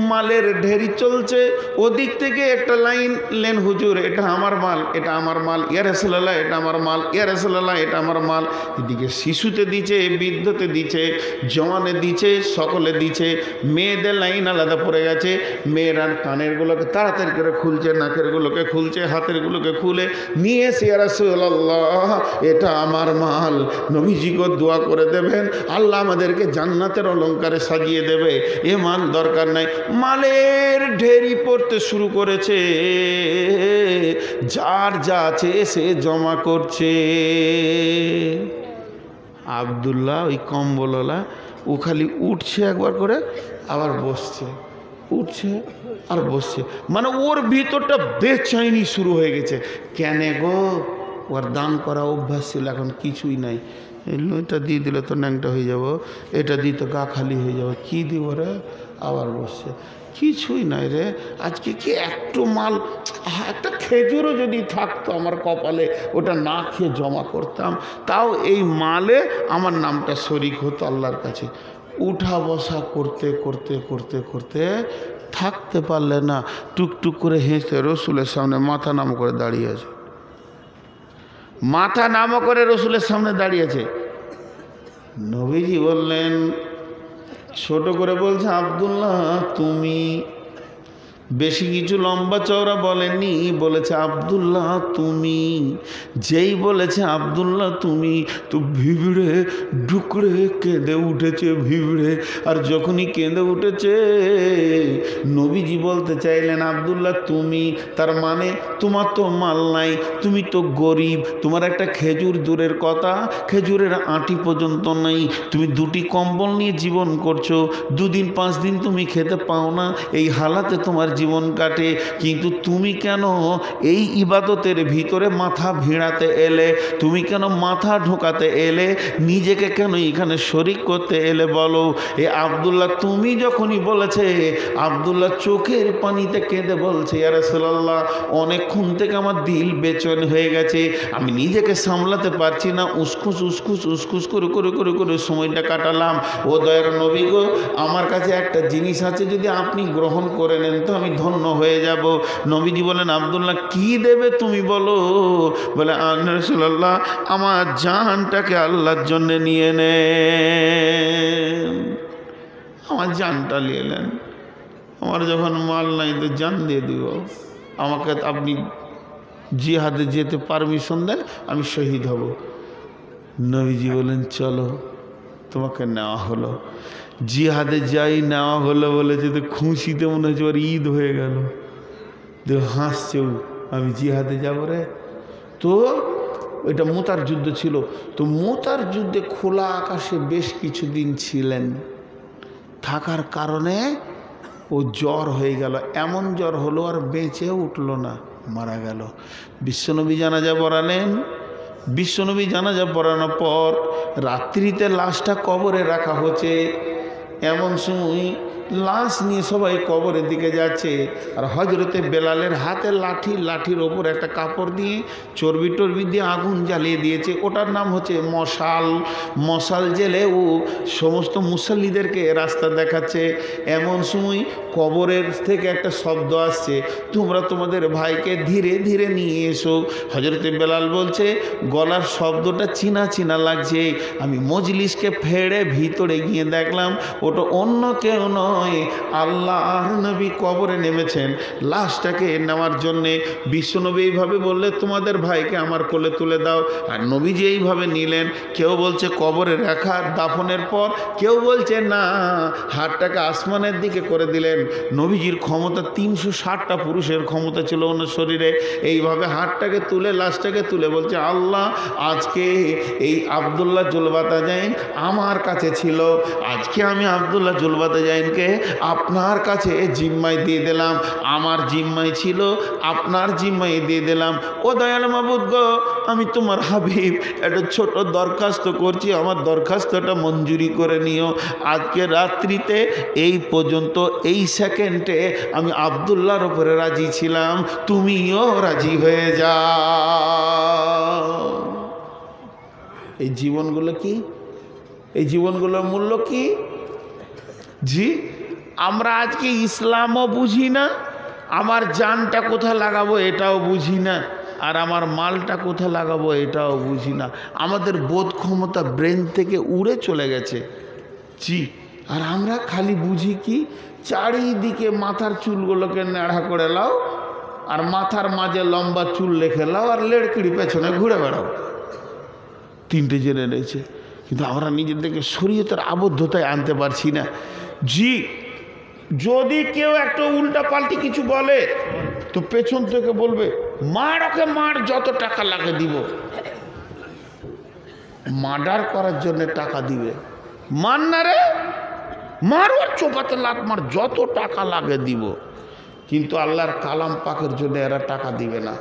মালের ঢেরি চলছে, ওদিক থেকে একটা লাইন লেন, হুজুর এটা আমার মাল, এটা আমার মাল, ইয়া রাসূলুল্লাহ এটা আমার মাল, ইয়া রাসূলুল্লাহ এটা আমার মাল। এদিকে শিশুতে দিচ্ছে, বৃদ্ধতে দিচ্ছে, জওয়ানে দিচ্ছে, সকলে দিচ্ছে। মেয়েদের লাইন আলাদা পড়ে গেছে। মেয়েরা কানেরগুলোকে তাড়াতাড়ি করে খুলছে, নাকেরগুলোকে খুলছে, হাতেরগুলোকে খুলে নিয়ে এসে, ইয়া রাসূলুল্লাহ এটা আমার মাল, নবীজিকে দোয়া করে দেবেন, আল্লাহ আমাদেরকে জান্নাতের অলঙ্কারে সাজিয়ে দেবে, এ মাল দরকার নাই। মালের ঢেরি পড়তে শুরু করেছে, যার যা আছে সে জমা করছে। আবদুল্লাহ ওই কম্বলওয়ালা, ও খালি উঠছে একবার করে আবার বসছে, উঠছে আর বসছে, মানে ওর ভিতরটা বেচাইনি শুরু হয়ে গেছে। কেন গো, ওর দান করা অভ্যাস ছিল, এখন কিছুই নাই। এটা দিয়ে দিলে তো ন্যাংটা হয়ে যাব, এটা দিয়ে তো গা খালি হয়ে যাবে, কী দিব রে, আবার বসছে। কিছুই নাই রে, আজকে কি একটু মাল, একটা খেজুরও যদি থাকতো আমার কপালে, ওটা না খেয়ে জমা করতাম, তাও এই মালে আমার নামটা শরিক হতো আল্লাহর কাছে। উঠা বসা করতে করতে করতে করতে থাকতে পারলে না, টুকটুক করে হেসে রসুলের সামনে মাথা নাম করে দাঁড়িয়ে আছে। মাথা নাম করে রসুলের সামনে দাঁড়িয়েছে। নবীজি বললেন, ছোট করে বলছে, আব্দুল্লাহ তুমি, বেশি কিছু লম্বা চওড়া বলেননি, বলেছে আব্দুল্লাহ তুমি। যেই বলেছে আব্দুল্লাহ তুমি, তো ভিড়ে ডুকরে কেঁদে উঠেছে, ভিড়ে। আর যখনই কেঁদে উঠেছে, নবীজি বলতে চাইলেন, আব্দুল্লাহ তুমি, তার মানে তোমার তো মাল নাই, তুমি তো গরিব, তোমার একটা খেজুর দূরের কথা, খেজুরের আঁটি পর্যন্ত নেই, তুমি 2টি কম্বল নিয়ে জীবন করছো, 2 দিন 5 দিন তুমি খেতে পাও না, এই হালাতে তোমার জীবন কাটে। কিন্তু তুমি কেন এই ইবাদতের ভিতরে মাথা ভিড়াতে এলে, তুমি কেন মাথা ঢোকাতে এলে, নিজেকে কেন এখানে শরিক করতে এলে বলো। এ আব্দুল্লাহ তুমি যখনই বলেছে, আব্দুল্লাহ চোখের পানিতে কেঁদে বলছে, ইয়া রাসূলুল্লাহ অনেকক্ষণ থেকে আমার দিল বেচৈন হয়ে গেছে, আমি নিজেকে সামলাতে পারছি না, উসখুস উসখুস উসখুস করে করে করে করে সময়টা কাটালাম। ও দয়ার নবী গো, আমার কাছে একটা জিনিস আছে, যদি আপনি গ্রহণ করে নেন তো আমি ধন্য হয়ে যাব। নবীজি বলেন, আব্দুল্লাহ কি দেবে তুমি বলো। বলে, রাসূলুল্লাহ আমার জানটাকে আল্লাহর জন্য নিয়ে নেন। আমার জানটা নিয়ে নেন, আমার যখন মাল নাই তো জান দিয়ে দিব, আমাকে আপনি জিহাদে যেতে পারমিশন দেন, আমি শহীদ হব। নবীজি বলেন, চলো তোমাকে নেওয়া হলো। জিহাদে যাই নেওয়া হলো বলেছে, তো খুশিতে মনে হচ্ছে ওর ঈদ হয়ে গেল, তো হাসছেও, আমি জিহাদে যাবো রে। তো এটা মুতার যুদ্ধ ছিল, তো মুতার যুদ্ধে খোলা আকাশে বেশ কিছুদিন ছিলেন, থাকার কারণে ও জ্বর হয়ে গেল, এমন জ্বর হলো আর বেঁচে উঠলো না, মারা গেল। বিশ্বনবী জানাজা পড়ালেন। বিশ্বনবী জানাজা পড়ানোর পর রাত্রিতে লাশটা কবরে রাখা হচ্ছে। এমন সময় লাশ নিয়ে সবাই কবরের দিকে যাচ্ছে, আর হজরতে বেলালের হাতে লাঠি, লাঠির ওপর একটা কাপড় দিয়ে চর্বি টর্বি দিয়ে আগুন জ্বালিয়ে দিয়েছে। ওটার নাম হচ্ছে মশাল। মশাল জেলে ও সমস্ত মুসল্লিদেরকে রাস্তা দেখাচ্ছে। এমন সময় কবরের থেকে একটা শব্দ আসছে, তোমরা তোমাদের ভাইকে ধীরে ধীরে নিয়ে এসো। হজরতে বেলাল বলছে, গলার শব্দটা চিনা চিনা লাগছে। আমি মজলিসকে ফেড়ে ভিতরে গিয়ে দেখলাম ওটা অন্য কেউ নয়, আল্লাহর নবী কবরে নেমেছেন লাশটাকে নেওয়ার জন্যে। বিশ্বনবী এইভাবে বললে, তোমাদের ভাইকে আমার কোলে তুলে দাও। আর নবীজি এইভাবে নিলেন। কেউ বলছে কবরে রাখা দাফনের পর, কেউ বলছে না হাতটাকে আসমানের দিকে করে দিলেন। নবীজির ক্ষমতা 360টা পুরুষের ক্ষমতা ছিল ওনার শরীরে। এইভাবে হাতটাকে তুলে লাশটাকে তুলে বলছে, আল্লাহ আজকে এই আব্দুল্লাহ জুলবাতাজাইন আমার কাছে ছিল, আজকে আমি আব্দুল্লাহ জুলবাতাজাইনকে আপনার কাছে জিম্মায় দিয়ে দিলাম। আমার জিম্মায় ছিল, আপনার জিম্মায় দিয়ে দিলাম। ও দয়াল মাবুদ গো, আমি তোমার হাবিব একটা ছোট দরখাস্ত করছি, আমার দরখাস্তটা মঞ্জুরি করে নিও। আজকে রাত্রিতে এই পর্যন্ত এই সেকেন্ডে আমি আব্দুল্লাহর ওপরে রাজি ছিলাম, তুমিও রাজি হয়ে যাও। এই জীবনগুলো কি? এই জীবনগুলোর মূল্য কি? জি, আমরা আজকে ইসলামও বুঝি না, আমার জানটা কোথা লাগাবো এটাও বুঝি না, আর আমার মালটা কোথা লাগাবো এটাও বুঝি না। আমাদের বোধ ক্ষমতা ব্রেন থেকে উড়ে চলে গেছে। জি, আর আমরা খালি বুঝি কি, চারিদিকে মাথার চুলগুলোকে নেড়া করে লাও, আর মাথার মাঝে লম্বা চুল রেখে লাও, আর লেড়কিড়ি পেছনে ঘুরে বেড়াও। তিনটে জেনে রয়েছে, কিন্তু আমরা নিজেদেরকে শরীয়তের আবদ্ধতায় আনতে পারছি না। জি, যদি কেউ একটা উল্টা পাল্টি কিছু বলে তো পেছন থেকে বলবে, মার ওকে মার, যত টাকা লাগে দিব। মার্ডার করার জন্য টাকা দিবে, মার না রে, মার, ওর চোপাতে লাত মার, যত টাকা লাগে দিব। কিন্তু আল্লাহর কালাম পাকের জন্য এরা টাকা দিবে না।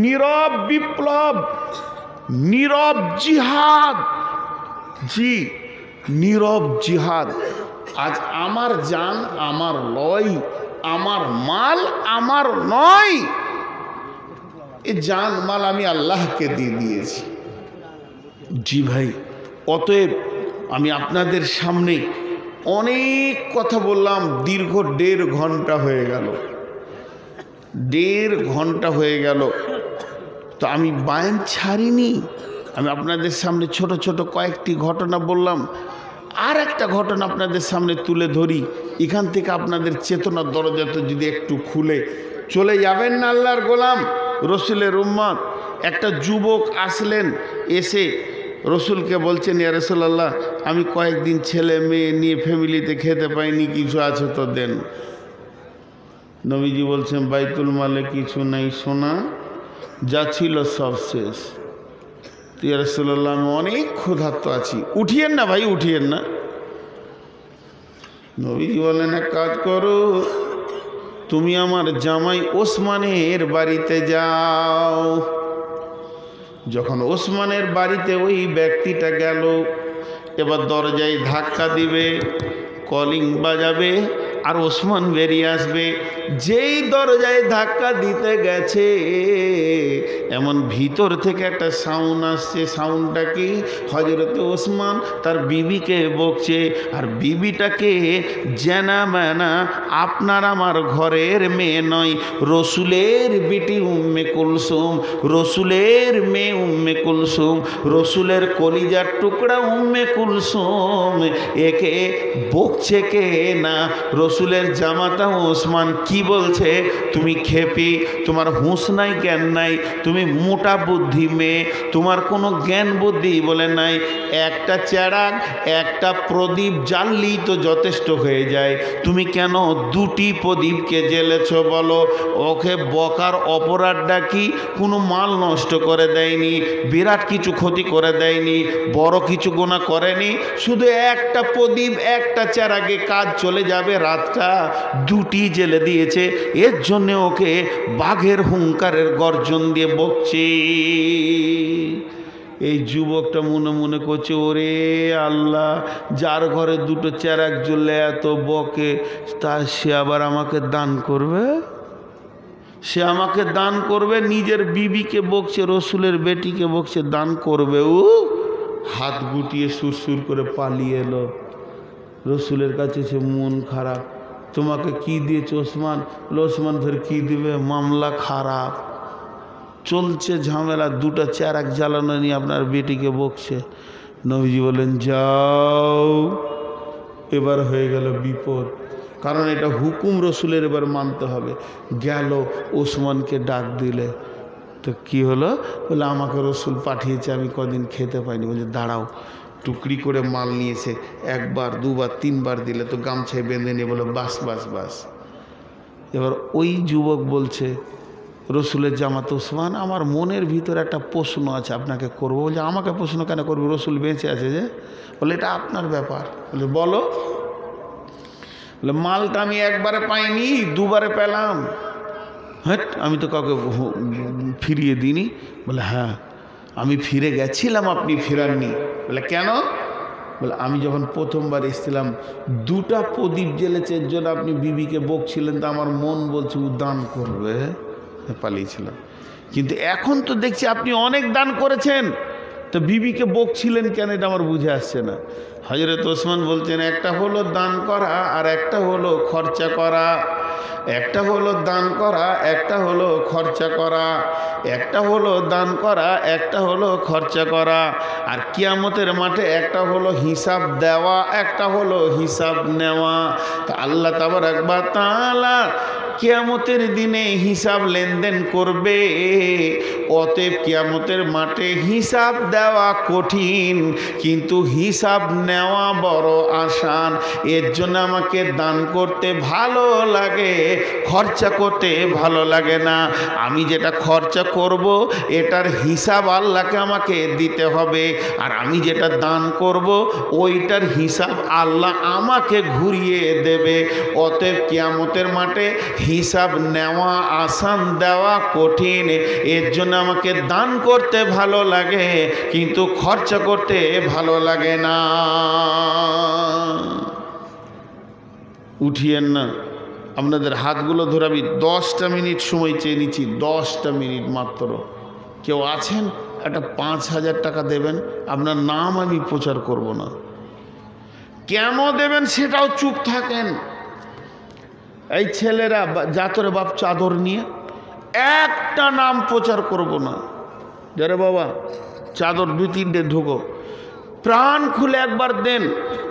নীরব বিপ্লব, নীরব জিহাদ। জি, নীরব জিহাদ। আজ আমার জান আমার লয়, আমার মাল আমার নয়, এ জান মাল আমি আল্লাহকে দিয়ে দিয়েছি। জি ভাই, অতএব আমি আপনাদের সামনে অনেক কথা বললাম, দীর্ঘ 1.5 ঘন্টা হয়ে গেল, 1.5 ঘন্টা হয়ে গেল। তো আমি বায়ান ছাড়িনি, আমি আপনাদের সামনে ছোট ছোট কয়েকটি ঘটনা বললাম। আর একটা ঘটনা আপনাদের সামনে তুলে ধরি, এখান থেকে আপনাদের চেতনার দরজাটা যদি একটু খুলে চলে যাবেন না আল্লাহর গোলাম রসুলের উম্মত। একটা যুবক আসলেন, এসে রসুলকে বলছেন, ইয়া রাসূলুল্লাহ, আমি কয়েকদিন ছেলে মেয়ে নিয়ে ফ্যামিলিতে খেতে পাইনি, কিছু আছে তো দেন। নবীজি বলছেন, বাইতুল মালে কিছু নাই সোনা, যা ছিল সব শেষ। ইয়া রাসূলুল্লাহ, আমি অনেক ক্ষুধার্ত আছি, উঠিয়েন না ভাই, উঠিয়েন না। নবীজি বলেন, এক কাজ করো, তুমি আমার জামাই ওসমানের বাড়িতে যাও। যখন ওসমানের বাড়িতে ওই ব্যক্তিটা গেল, এবার দরজায় ধাক্কা দিবে, কলিং বাজাবে, আর ওসমান বেরিয়ে আসবে। যেই দরজায় ধাক্কা দিতে গেছে, এমন ভিতর থেকে একটা সাউন্ড আসছে। সাউন্ডটা কি? হযরতে ওসমান তার বিবিকে বকছে, আর বিবিটাকে জানা মানা আপনার আমার ঘরের মেয়ে নয়, রসুলের বিটি উম্মে কুলসুম, রসুলের মেয়ে উম্মে কুলসুম, রসুলের কলিজার টুকরা উম্মে কুলসুম, একে বকছে কে না? রসুলের জামাতা ওসমান। কি বলছে? তুমি খেপি, তোমার হুঁশ নাই, জ্ঞান নাই, তুমি মোটা বুদ্ধি মেয়ে, তোমার কোনো জ্ঞান বুদ্ধি বলে নাই। একটা চেরাগ, একটা প্রদীপ জ্বাললেই তো যথেষ্ট হয়ে যায়, তুমি কেন 2টি প্রদীপকে জ্বেলেছ বলো? ওকে বকার অপরাধটা কি? কোনো মাল নষ্ট করে দেয়নি, বিরাট কিছু ক্ষতি করে দেয়নি, বড় কিছু গুনাহ করেনি, শুধু একটা প্রদীপ একটা চেরাগে কাজ চলে যাবে, রাতটা 2টি জ্বেলে দিয়েছে, এর জন্য ওকে বাঘের হুঙ্কারের গর্জন দিয়ে বকছে। এই যুবকটা মনে মনে করছে, ওরে আল্লাহ, যার ঘরে দুটো চেরাক জ্বললে এত বকে, তা সে আবার আমাকে দান করবে? সে আমাকে দান করবে? নিজের বিবিকে বকছে, রসুলের বেটিকে বকছে, দান করবে? ও হাত গুটিয়ে সুরসুর করে পালিয়ে এলো। রসুলের কাছে সে মন খারাপ। তোমাকে কি দিয়েছে ওসমান? ওসমান ফের কি দিবে? মামলা খারাপ চলছে, ঝামেলা, দুটো চেরাক জ্বালানো নিয়ে আপনার বেটিকে বকছে। নবীজি বলেন, যাও, এবার হয়ে গেল বিপদ, কারণ এটা হুকুম রসুলের, এবার মানতে হবে। গেল, ওসমানকে ডাক দিলে, তো কি হলো? বলে, আমাকে রসুল পাঠিয়েছে, আমি কদিন খেতে পাইনি। বলে, দাঁড়াও। টুকরি করে মাল নিয়েছে, একবার দুবার তিনবার দিলে তো গামছায় বেঁধে নিয়ে বলে, বাস বাস বাস। এবার ওই যুবক বলছে, রসুলের জামাত ওসমান, আমার মনের ভিতরে একটা প্রশ্ন আছে, আপনাকে করবো। বলছে, আমাকে প্রশ্ন কেন করবো? রসুল বেঁচে আছে যে। বলে, এটা আপনার ব্যাপার। বলে, বলো। বলে, মালটা আমি একবারে পাইনি, দুবারে পেলাম। হ্যাঁ, আমি তো কাউকে ফিরিয়ে দিইনি। বলে, হ্যাঁ, আমি ফিরে গেছিলাম, আপনি ফিরাননি। বলে, কেন? বলে, আমি যখন প্রথমবার এসেছিলাম, দুটা প্রদীপ জ্বেলেছে, এর জন্য আপনি বিবিকে বকছিলেন, তো আমার মন বলছে ও দান করবে, পালিয়েছিলাম। কিন্তু এখন তো দেখছি আপনি অনেক দান করেছেন, তো বিবিকে বকছিলেন কেন? এটা আমার বুঝে আসছে না। হযরত ওসমান বলছেন, একটা হলো দান করা আর একটা হলো খরচা করা। একটা হলো দান করা, একটা হলো খরচা করা। একটা হলো দান করা, একটা হলো খরচা করা। আর কিয়ামতের মাঠে একটা হলো হিসাব দেওয়া, একটা হলো হিসাব নেওয়া। তা আল্লাহ তাবারক ওয়া তাআলা কিয়ামতের দিনে হিসাব লেনদেন করবে। অতএব কিয়ামতের মাঠে হিসাব দেওয়া কঠিন, কিন্তু হিসাব নেওয়া বড় আসান। এর জন্য আমাকে দান করতে ভালো লাগে, খরচা করতে ভালো লাগে না। আমি যেটা খরচা করব, এটার হিসাব আল্লাহকে আমাকে দিতে হবে, আর আমি যেটা দান করব, ওইটার হিসাব আল্লাহ আমাকে ঘুরিয়ে দেবে। অতএব কিয়ামতের মাঠে হিসাব নেওয়া আসান, দেওয়া কঠিন। এর জন্য আমাকে দান করতে ভালো লাগে, কিন্তু খরচা করতে ভালো লাগে না। উঠিয়েন না, আপনাদের হাতগুলো ধরে আমি 10টা মিনিট সময় চেয়ে নিচ্ছি, 10টা মিনিট মাত্র। কেউ আছেন? একটা 5,000 টাকা দেবেন, আপনার নাম আমি প্রচার করব না। কেন দেবেন সেটাও চুপ থাকেন। এই ছেলেরা জাতরে বাপ চাদর নিয়ে, একটা নাম প্রচার করব না। যারে বাবা চাদর 2-3টে ঢুকো, প্রাণ খুলে একবার দেন।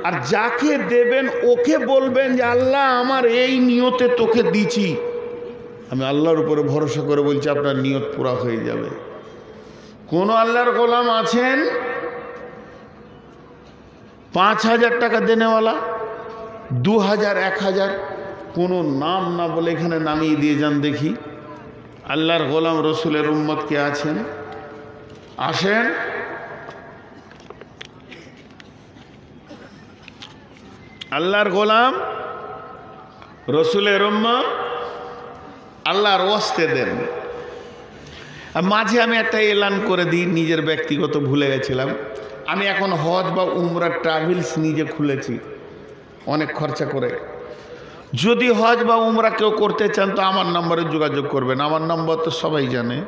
আর যাকে দেবেন ওকে বলবেন যে, আল্লাহ, আমার এই নিয়তে তোকে দিছি। আমি আল্লাহর উপরে ভরসা করে বলছি, আপনার নিয়ত পুরা হয়ে যাবে। কোন আল্লাহর গোলাম আছেন 5,000 টাকা দেনেওয়ালা, 2,000, 1,000, কোনো নাম না বলে এখানে নামিয়ে দিয়ে যান দেখি। আল্লাহর গোলাম রসুলের উম্মত কে আছেন? আসেন। আল্লাহর গোলাম, রসুলের উম্মত, আল্লাহর ওয়াস্তে দেন। মাঝে আমি একটা এলান করে দিই, নিজের ব্যক্তিগত ভুলে গেছিলাম। আমি এখন হজ বা উমরা ট্রাভেলস নিজে খুলেছি, অনেক খরচা করে। যদি হজ বা উমরা কেউ করতে চান তো আমার নম্বরে যোগাযোগ করবেন। আমার নম্বর তো সবাই জানে,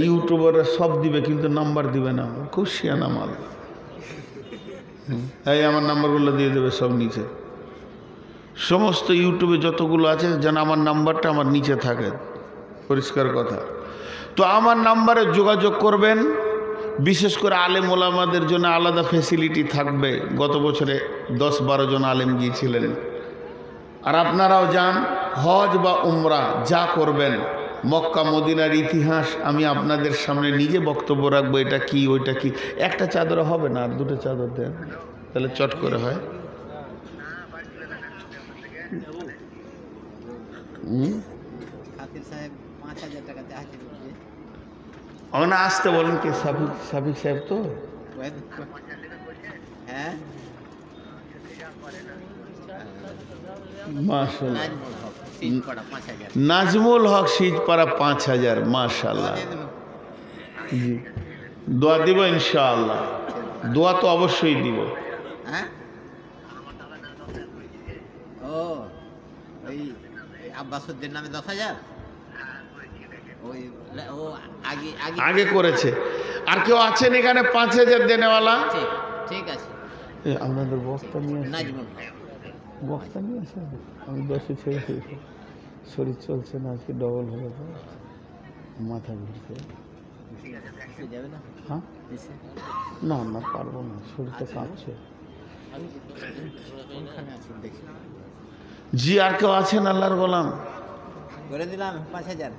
ইউটিউবাররা সব দিবে, কিন্তু নাম্বার দিবে না। খুব শিয়ানা মাল। এই আমার নাম্বারগুলো দিয়ে দেবে সব নিচে। সমস্ত ইউটিউবে যতগুলো আছে যেন আমার নাম্বারটা আমার নিচে থাকে, পরিষ্কার কথা। তো আমার নাম্বারে যোগাযোগ করবেন। বিশেষ করে আলেম ওলামাদের জন্য আলাদা ফেসিলিটি থাকবে। গত বছরে 10-12 জন আলেম গিয়েছিলেন। আর আপনারাও যান, হজ বা উমরা যা করবেন, মক্কা মদিনার ইতিহাস আমি আপনাদের সামনে নিজে বক্তব্য রাখবো। এটা কি, ওইটা কি। একটা চাদর হবে না, আর 2টো চাদর দেন, তাহলে চট করে হয়। না আসতে বলেন। কে? সাবিক সাহেব তো মাশাআল্লাহ। নাজমুল হক, সিজপাড়া, 5,000। মাশাআল্লাহ। জি, দোয়া দিব ইনশাআল্লাহ, দোয়া তো অবশ্যই দিব। হ্যাঁ, ও ওই আব্বাসুদ্দিন নামে 10,000 ওই ও আগে আগে আগে করেছে। আর কেউ আছেন এখানে 5,000 দেনেওয়ালা? ঠিক ঠিক আছে। আপনাদের বক্তা নিয়ে আসেন, নাজমুল ভাই, বক্তা নিয়ে আসেন। আমি 10-এ ছেড়ে দিয়েছি, শরীর চলছে না, আজকে ডবল হয়ে যাবে, মাথা ঘুরছে। এসে যাবে না? হ্যাঁ, এসে না না পারবো না, শরীরটা কাঁপছে। আমি কোনখানে আছি দেখি, জি, আর কেউ আছেন আল্লাহর গোলাম? করে দিলাম 5,000।